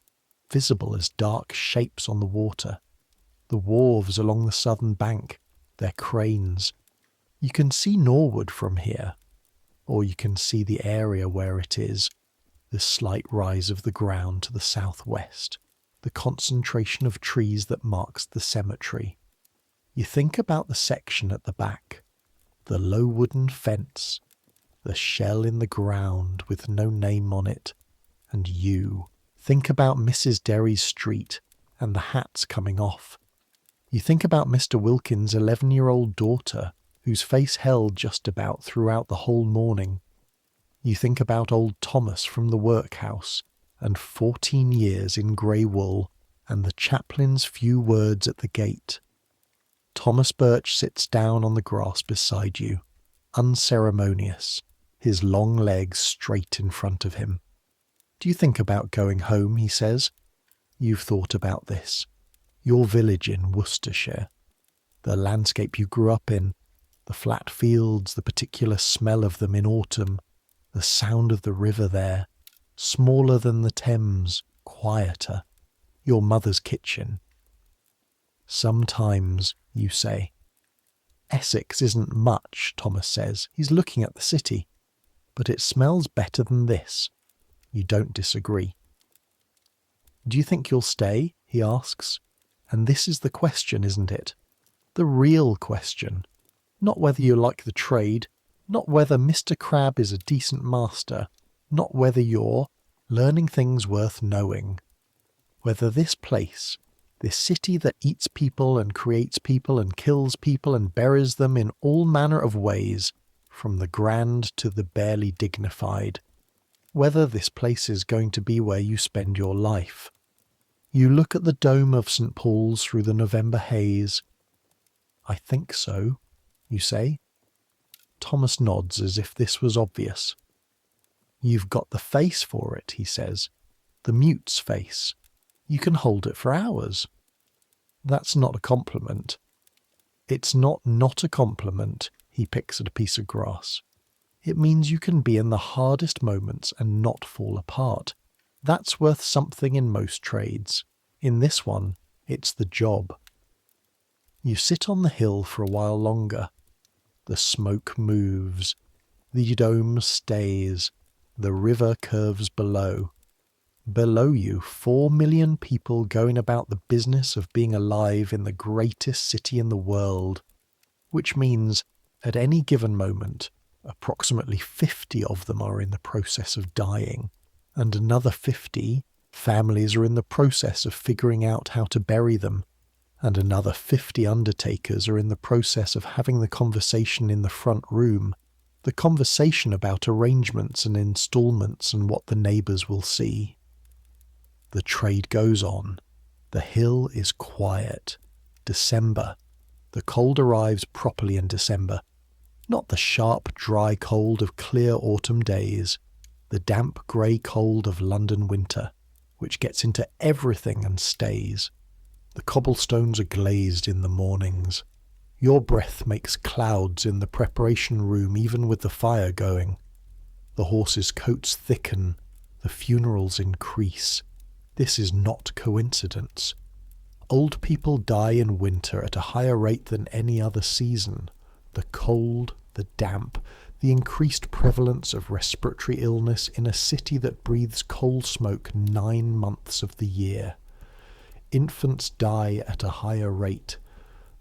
visible as dark shapes on the water. The wharves along the southern bank, their cranes. You can see Norwood from here, or you can see the area where it is, the slight rise of the ground to the southwest, the concentration of trees that marks the cemetery. You think about the section at the back, the low wooden fence, the shell in the ground with no name on it, and you think about Mrs. Derry's street and the hats coming off. You think about Mr. Wilkins' 11-year-old daughter, whose face held just about throughout the whole morning. You think about old Thomas from the workhouse, and 14 years in grey wool, and the chaplain's few words at the gate. Thomas Birch sits down on the grass beside you, unceremonious, his long legs straight in front of him. "Do you think about going home?" he says. "You've thought about this. Your village in Worcestershire, the landscape you grew up in, the flat fields, the particular smell of them in autumn, the sound of the river there, smaller than the Thames, quieter, your mother's kitchen. Sometimes, you say. Essex isn't much, Thomas says. He's looking at the city. But it smells better than this. You don't disagree. Do you think you'll stay? He asks. And this is the question, isn't it? The real question. Not whether you like the trade, not whether Mr. Crab is a decent master, not whether you're learning things worth knowing. Whether this place, this city that eats people and creates people and kills people and buries them in all manner of ways, from the grand to the barely dignified, whether this place is going to be where you spend your life. You look at the dome of St. Paul's through the November haze. I think so, you say. Thomas nods as if this was obvious. You've got the face for it, he says. The mute's face. You can hold it for hours. That's not a compliment. It's not a compliment, he picks at a piece of grass. It means you can be in the hardest moments and not fall apart. That's worth something in most trades. In this one, it's the job. You sit on the hill for a while longer. The smoke moves. The dome stays. The river curves below. Below you, 4 million people going about the business of being alive in the greatest city in the world, which means at any given moment, approximately 50 of them are in the process of dying, and another 50 families are in the process of figuring out how to bury them, and another 50 undertakers are in the process of having the conversation in the front room, the conversation about arrangements and instalments and what the neighbours will see. The trade goes on. The hill is quiet. December. The cold arrives properly in December. Not the sharp, dry cold of clear autumn days. The damp, grey cold of London winter, which gets into everything and stays. The cobblestones are glazed in the mornings. Your breath makes clouds in the preparation room even with the fire going. The horses' coats thicken. The funerals increase. This is not coincidence. Old people die in winter at a higher rate than any other season. The cold, the damp, the increased prevalence of respiratory illness in a city that breathes coal smoke 9 months of the year. Infants die at a higher rate.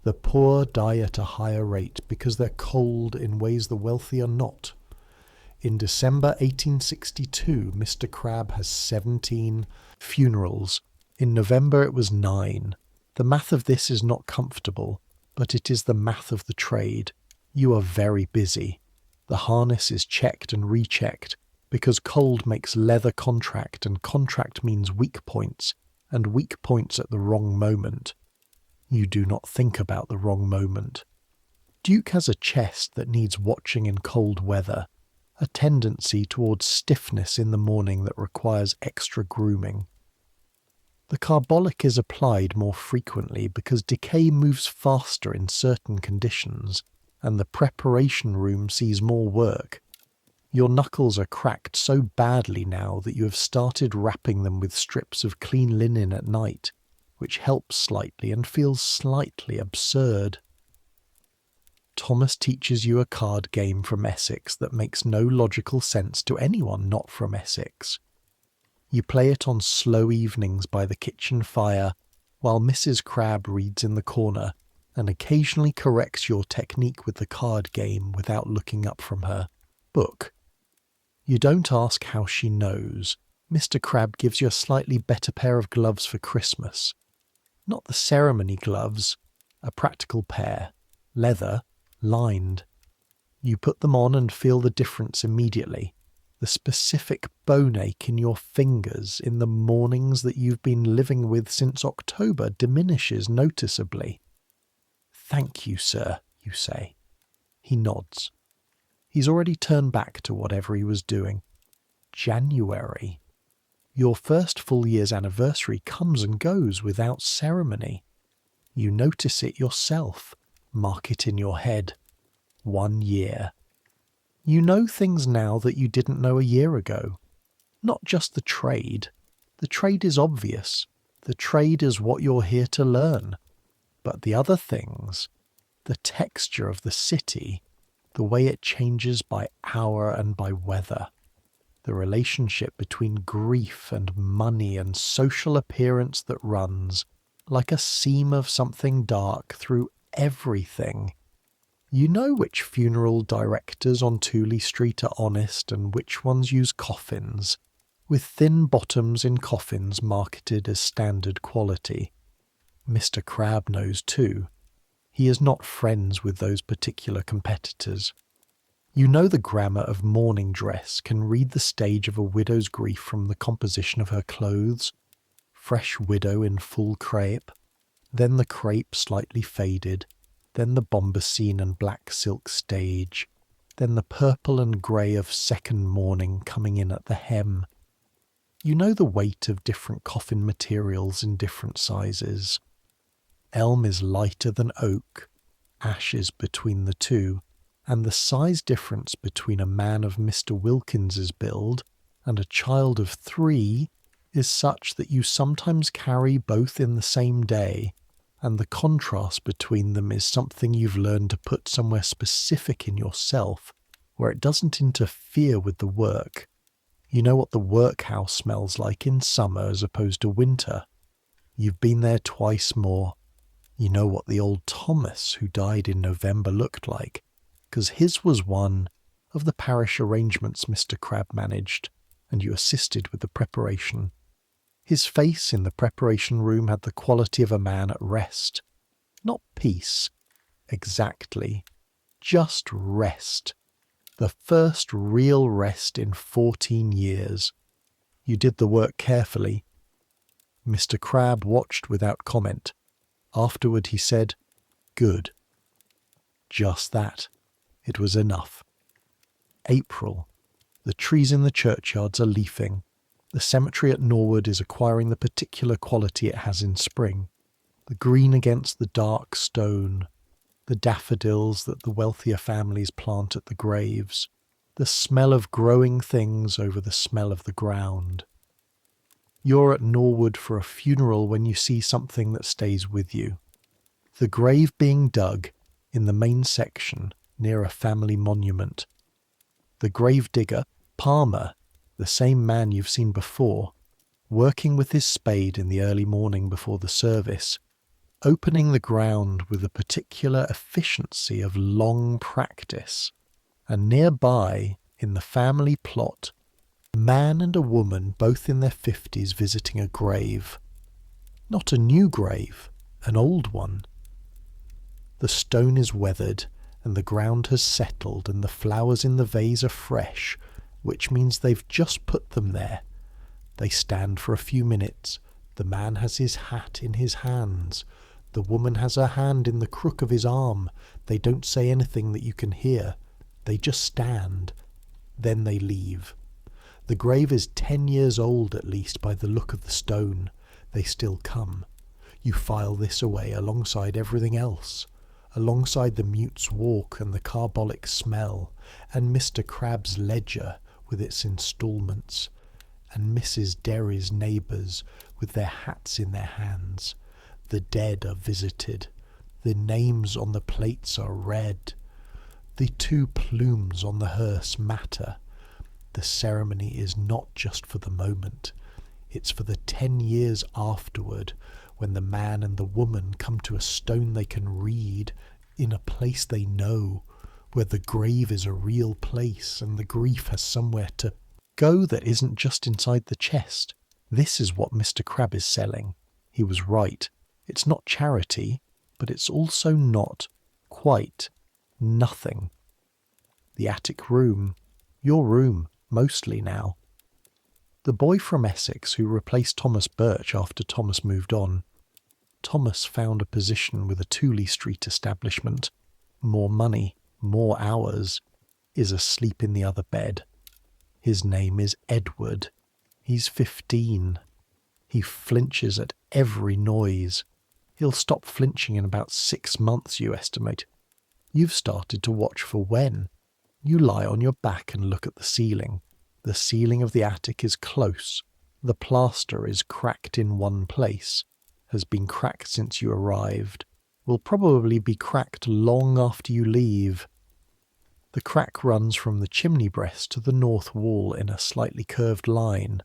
The poor die at a higher rate because they're cold in ways the wealthy are not. In December 1862, Mr. Crab has 17 funerals. In November it was 9. The math of this is not comfortable, but it is the math of the trade. You are very busy. The harness is checked and rechecked, because cold makes leather contract, and contract means weak points, and weak points at the wrong moment. You do not think about the wrong moment. Duke has a chest that needs watching in cold weather, a tendency towards stiffness in the morning that requires extra grooming. The carbolic is applied more frequently because decay moves faster in certain conditions, and the preparation room sees more work. Your knuckles are cracked so badly now that you have started wrapping them with strips of clean linen at night, which helps slightly and feels slightly absurd. Thomas teaches you a card game from Essex that makes no logical sense to anyone not from Essex. You play it on slow evenings by the kitchen fire, while Mrs. Crab reads in the corner, and occasionally corrects your technique with the card game without looking up from her book. You don't ask how she knows. Mr. Crab gives you a slightly better pair of gloves for Christmas. Not the ceremony gloves, a practical pair, leather, lined. You put them on and feel the difference immediately. The specific bone ache in your fingers in the mornings that you've been living with since October diminishes noticeably. "Thank you, sir," you say. He nods. He's already turned back to whatever he was doing. January. Your first full year's anniversary comes and goes without ceremony. You notice it yourself. Mark it in your head. 1 year. You know things now that you didn't know a year ago. Not just the trade. The trade is obvious. The trade is what you're here to learn. But the other things, the texture of the city, the way it changes by hour and by weather, the relationship between grief and money and social appearance that runs, like a seam of something dark through everything. You know which funeral directors on Tooley Street are honest and which ones use coffins, with thin bottoms in coffins marketed as standard quality. Mr. Crabbe knows too. He is not friends with those particular competitors. You know the grammar of mourning dress, can read the stage of a widow's grief from the composition of her clothes. Fresh widow in full crape, then the crape slightly faded, then the bombazine and black silk stage, then the purple and grey of second mourning coming in at the hem. You know the weight of different coffin materials in different sizes. Elm is lighter than oak, ash is between the two, and the size difference between a man of Mr. Wilkins's build and a child of 3 is such that you sometimes carry both in the same day, and the contrast between them is something you've learned to put somewhere specific in yourself, where it doesn't interfere with the work. You know what the workhouse smells like in summer as opposed to winter. You've been there twice more. You know what the old Thomas who died in November looked like, because his was one of the parish arrangements Mr. Crabbe managed, and you assisted with the preparation. His face in the preparation room had the quality of a man at rest. Not peace, exactly. Just rest. The first real rest in 14 years. You did the work carefully. Mr. Crabbe watched without comment. Afterward he said, "Good." Just that. It was enough. April. The trees in the churchyards are leafing. The cemetery at Norwood is acquiring the particular quality it has in spring. The green against the dark stone, the daffodils that the wealthier families plant at the graves, the smell of growing things over the smell of the ground. You're at Norwood for a funeral when you see something that stays with you. The grave being dug in the main section near a family monument. The grave digger, Palmer, the same man you've seen before, working with his spade in the early morning before the service, opening the ground with a particular efficiency of long practice, and nearby, in the family plot, a man and a woman both in their 50s visiting a grave. Not a new grave, an old one. The stone is weathered, and the ground has settled, and the flowers in the vase are fresh, which means they've just put them there. They stand for a few minutes. The man has his hat in his hands. The woman has her hand in the crook of his arm. They don't say anything that you can hear. They just stand. Then they leave. The grave is 10 years old at least by the look of the stone. They still come. You file this away alongside everything else, alongside the mute's walk and the carbolic smell, and Mr. Crabbe's ledger with its instalments, and Mrs. Derry's neighbours with their hats in their hands. The dead are visited. The names on the plates are read. The 2 plumes on the hearse matter. The ceremony is not just for the moment. It's for the 10 years afterward, when the man and the woman come to a stone they can read, in a place they know, where the grave is a real place and the grief has somewhere to go that isn't just inside the chest. This is what Mr. Crabbe is selling. He was right. It's not charity, but it's also not quite nothing. The attic room, your room, mostly now. The boy from Essex who replaced Thomas Birch after Thomas moved on. Thomas found a position with a Tooley Street establishment. More money, more hours, is asleep in the other bed. His name is Edward. He's 15. He flinches at every noise. He'll stop flinching in about 6 months, you estimate. You've started to watch for when. You lie on your back and look at the ceiling. The ceiling of the attic is close. The plaster is cracked in one place, has been cracked since you arrived, will probably be cracked long after you leave. The crack runs from the chimney breast to the north wall in a slightly curved line,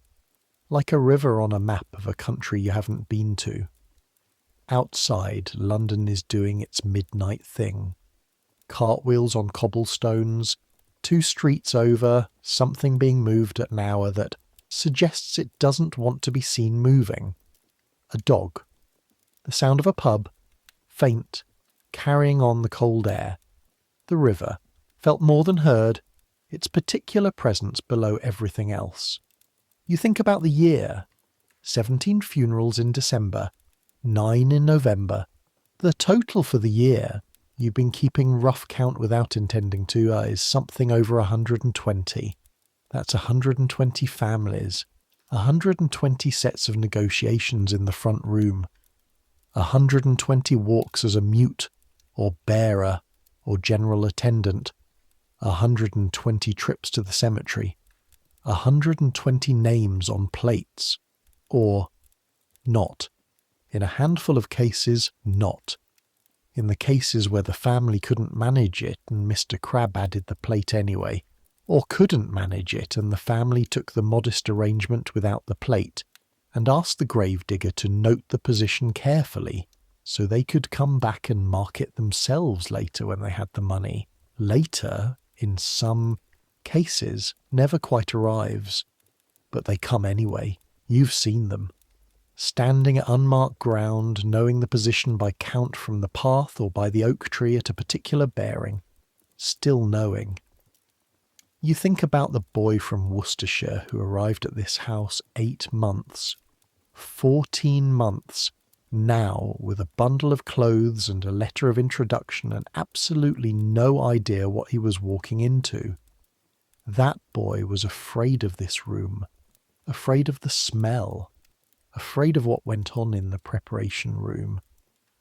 like a river on a map of a country you haven't been to. Outside, London is doing its midnight thing. Cartwheels on cobblestones, 2 streets over, something being moved at an hour that suggests it doesn't want to be seen moving. A dog. The sound of a pub, faint, carrying on the cold air. The river, felt more than heard, its particular presence below everything else. You think about the year. 17 funerals in December, 9 in November. The total for the year, you've been keeping rough count without intending to, is something over 120. That's 120 families, 120 sets of negotiations in the front room, 120 walks as a mute, or bearer, or general attendant, 120 trips to the cemetery, 120 names on plates, or not. In a handful of cases, not. In the cases where the family couldn't manage it and Mr. Crabbe added the plate anyway, or couldn't manage it and the family took the modest arrangement without the plate, and asked the gravedigger to note the position carefully so they could come back and mark it themselves later when they had the money. Later, in some cases, never quite arrives. But they come anyway. You've seen them. Standing at unmarked ground, knowing the position by count from the path or by the oak tree at a particular bearing. Still knowing. You think about the boy from Worcestershire who arrived at this house 8 months. 14 months. Now, with a bundle of clothes and a letter of introduction and absolutely no idea what he was walking into. That boy was afraid of this room, afraid of the smell, afraid of what went on in the preparation room,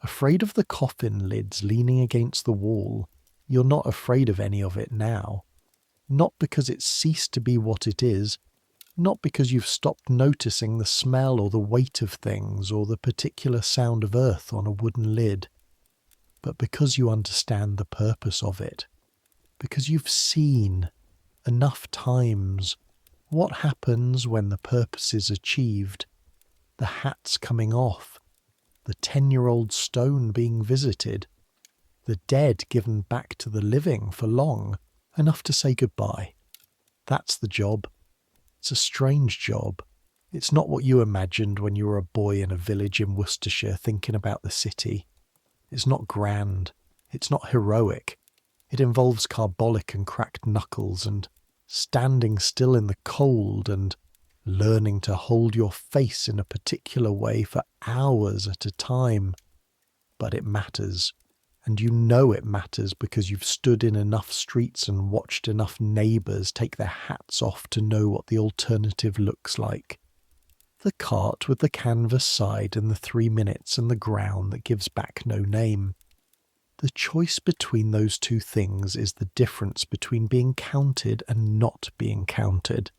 afraid of the coffin lids leaning against the wall. You're not afraid of any of it now. Not because it's ceased to be what it is, not because you've stopped noticing the smell or the weight of things or the particular sound of earth on a wooden lid, but because you understand the purpose of it, because you've seen enough times what happens when the purpose is achieved, the hats coming off, the 10-year-old stone being visited, the dead given back to the living for long, enough to say goodbye. That's the job. It's a strange job. It's not what you imagined when you were a boy in a village in Worcestershire thinking about the city. It's not grand. It's not heroic. It involves carbolic and cracked knuckles and standing still in the cold and learning to hold your face in a particular way for hours at a time. But it matters. And you know it matters because you've stood in enough streets and watched enough neighbours take their hats off to know what the alternative looks like. The cart with the canvas side and the 3 minutes and the ground that gives back no name. The choice between those two things is the difference between being counted and not being counted,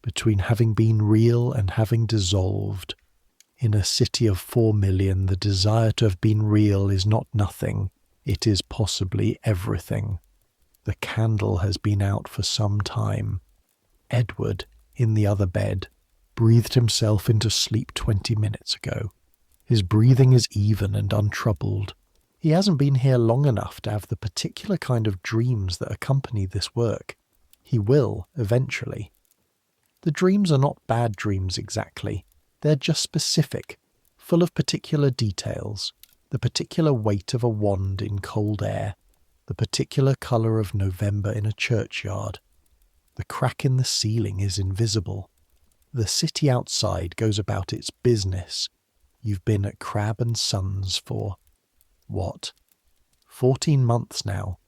between having been real and having dissolved. In a city of 4 million, the desire to have been real is not nothing, it is possibly everything. The candle has been out for some time. Edward, in the other bed, breathed himself into sleep 20 minutes ago. His breathing is even and untroubled. He hasn't been here long enough to have the particular kind of dreams that accompany this work. He will, eventually. The dreams are not bad dreams exactly. They're just specific, full of particular details, the particular weight of a wand in cold air, the particular colour of November in a churchyard. The crack in the ceiling is invisible. The city outside goes about its business. You've been at Crabbe and Sons for, 14 months now.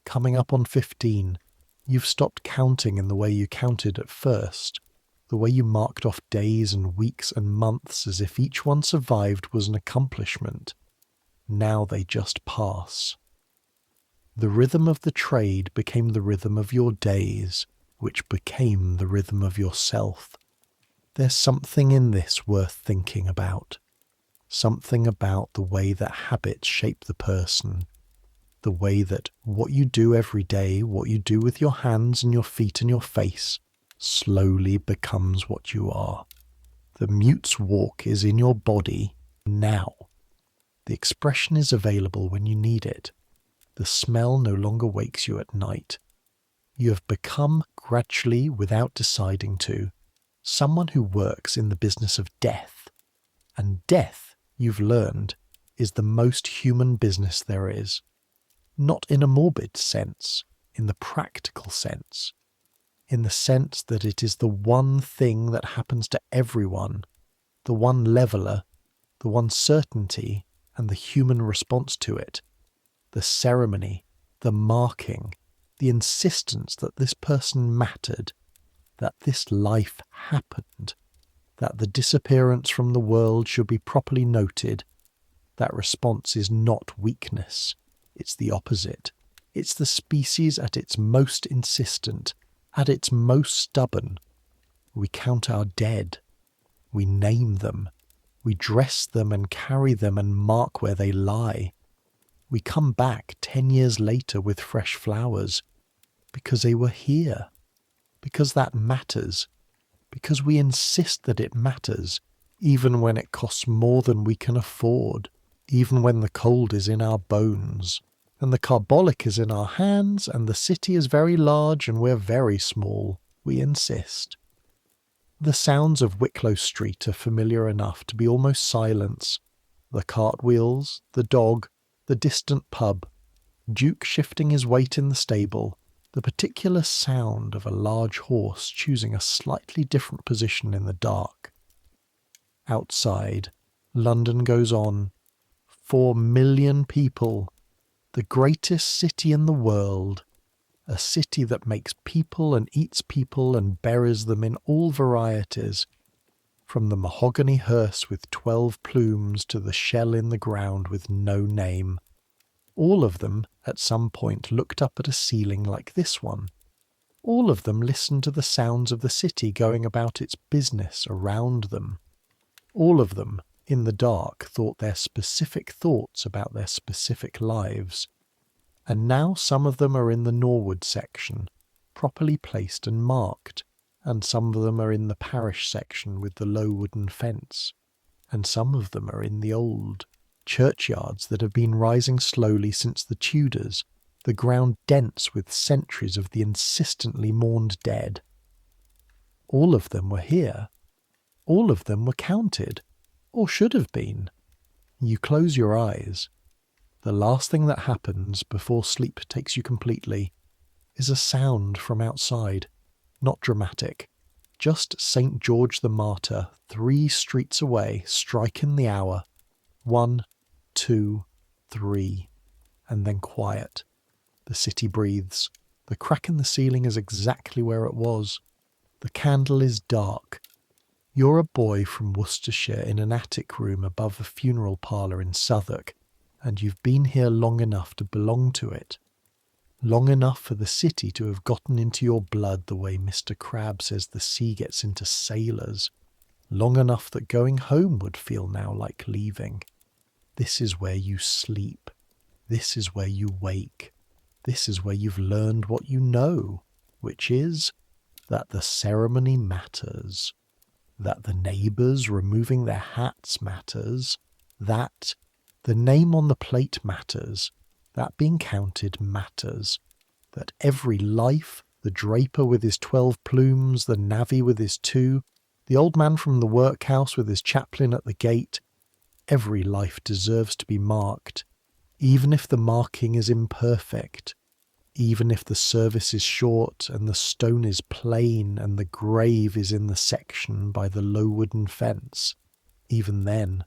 Coming up on 15. You've stopped counting in the way you counted at first. The way you marked off days and weeks and months as if each one survived was an accomplishment. Now they just pass. The rhythm of the trade became the rhythm of your days, which became the rhythm of yourself. There's something in this worth thinking about. Something about the way that habits shape the person. The way that what you do every day, what you do with your hands and your feet and your face, slowly becomes what you are. The mute's walk is in your body now. The expression is available when you need it. The smell no longer wakes you at night. You have become, gradually, without deciding to, someone who works in the business of death. And death, you've learned, is the most human business there is. Not in a morbid sense, in the practical sense. In the sense that it is the one thing that happens to everyone, the one leveller, the one certainty, and the human response to it. The ceremony, the marking, the insistence that this person mattered, that this life happened, that the disappearance from the world should be properly noted. That response is not weakness, it's the opposite. It's the species at its most insistent, at its most stubborn. We count our dead, we name them, we dress them and carry them and mark where they lie. We come back 10 years later with fresh flowers, because they were here, because that matters, because we insist that it matters, even when it costs more than we can afford, even when the cold is in our bones, and the carbolic is in our hands, and the city is very large and we're very small. We insist. The sounds of Wicklow Street are familiar enough to be almost silence. The cartwheels, the dog, the distant pub, Duke shifting his weight in the stable, the particular sound of a large horse choosing a slightly different position in the dark. Outside, London goes on. 4 million people, the greatest city in the world, a city that makes people and eats people and buries them in all varieties, from the mahogany hearse with 12 plumes to the shell in the ground with no name. All of them, at some point, looked up at a ceiling like this one. All of them listened to the sounds of the city going about its business around them. All of them, in the dark, thought their specific thoughts about their specific lives. And now some of them are in the Norwood section, properly placed and marked, and some of them are in the parish section with the low wooden fence, and some of them are in the old churchyards that have been rising slowly since the Tudors, the ground dense with centuries of the insistently mourned dead. All of them were here. All of them were counted, or should have been. You close your eyes. The last thing that happens before sleep takes you completely is a sound from outside, not dramatic, just St. George the Martyr 3 streets away striking the hour. 1, 2, 3, and then quiet. The city breathes. The crack in the ceiling is exactly where it was. The candle is dark. You're a boy from Worcestershire in an attic room above a funeral parlour in Southwark, and you've been here long enough to belong to it. Long enough for the city to have gotten into your blood the way Mr. Crabbe says the sea gets into sailors. Long enough that going home would feel now like leaving. This is where you sleep. This is where you wake. This is where you've learned what you know, which is that the ceremony matters, that the neighbours removing their hats matters, that the name on the plate matters, that being counted matters, that every life, the draper with his 12 plumes, the navvy with his 2, the old man from the workhouse with his chaplain at the gate, every life deserves to be marked, even if the marking is imperfect, even if the service is short and the stone is plain and the grave is in the section by the low wooden fence. Even then,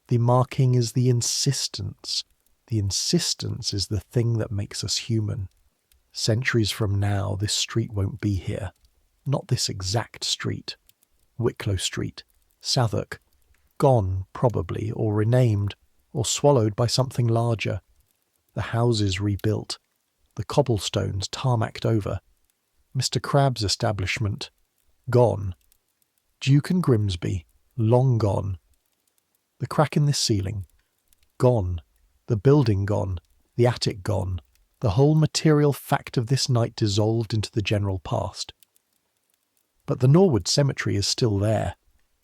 the marking is the insistence. The insistence is the thing that makes us human. Centuries from now, this street won't be here. Not this exact street. Wicklow Street, Southwark, gone, probably, or renamed, or swallowed by something larger. The houses rebuilt, the cobblestones tarmacked over. Mr. Crabbe's establishment, gone. Duke and Grimsby, long gone. The crack in this ceiling, gone. The building gone, the attic gone, the whole material fact of this night dissolved into the general past. But the Norwood Cemetery is still there,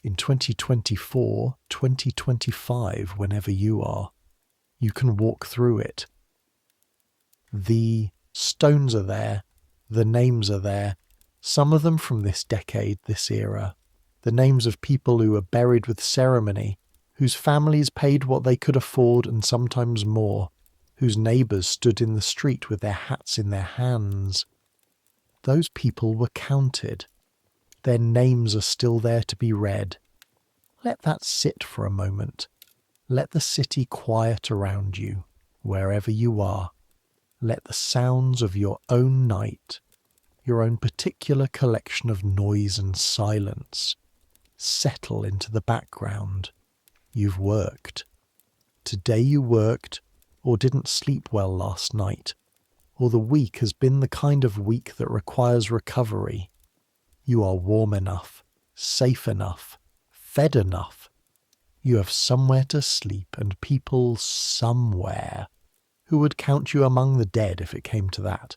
in 2024, 2025, whenever you are. You can walk through it. The stones are there. The names are there. Some of them from this decade, this era. The names of people who were buried with ceremony, whose families paid what they could afford and sometimes more, whose neighbours stood in the street with their hats in their hands. Those people were counted. Their names are still there to be read. Let that sit for a moment. Let the city quiet around you, wherever you are. Let the sounds of your own night, your own particular collection of noise and silence, settle into the background. You've worked. Today you worked, or didn't sleep well last night, or the week has been the kind of week that requires recovery. You are warm enough, safe enough, fed enough. You have somewhere to sleep and people somewhere who would count you among the dead if it came to that.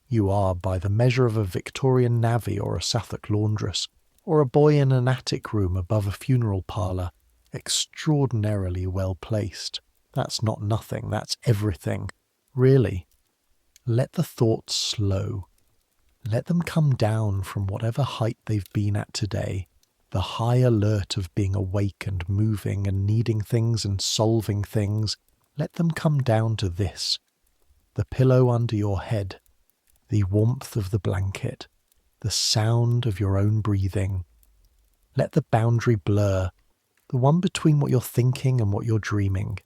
You are, by the measure of a Victorian navvy or a Suffolk laundress, or a boy in an attic room above a funeral parlour, extraordinarily well placed. That's not nothing, that's everything. Really. Let the thoughts slow. Let them come down from whatever height they've been at today, the high alert of being awake and moving and needing things and solving things. Let them come down to this, the pillow under your head, the warmth of the blanket, the sound of your own breathing. Let the boundary blur, the one between what you're thinking and what you're dreaming.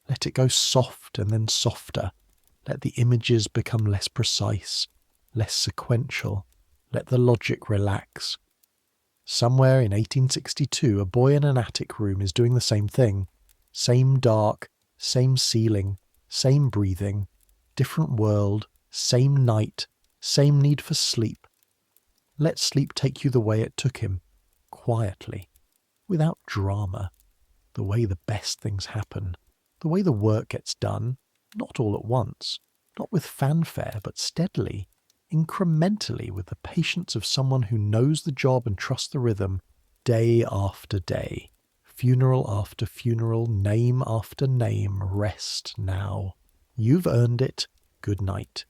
Let it go soft and then softer. Let the images become less precise, less sequential. Let the logic relax. Somewhere in 1862, a boy in an attic room is doing the same thing. Same dark, same ceiling, same breathing, different world, same night, same need for sleep. Let sleep take you the way it took him, quietly, without drama, the way the best things happen, the way the work gets done, not all at once, not with fanfare, but steadily, incrementally, with the patience of someone who knows the job and trusts the rhythm, day after day, funeral after funeral, name after name. Rest now. You've earned it. Good night.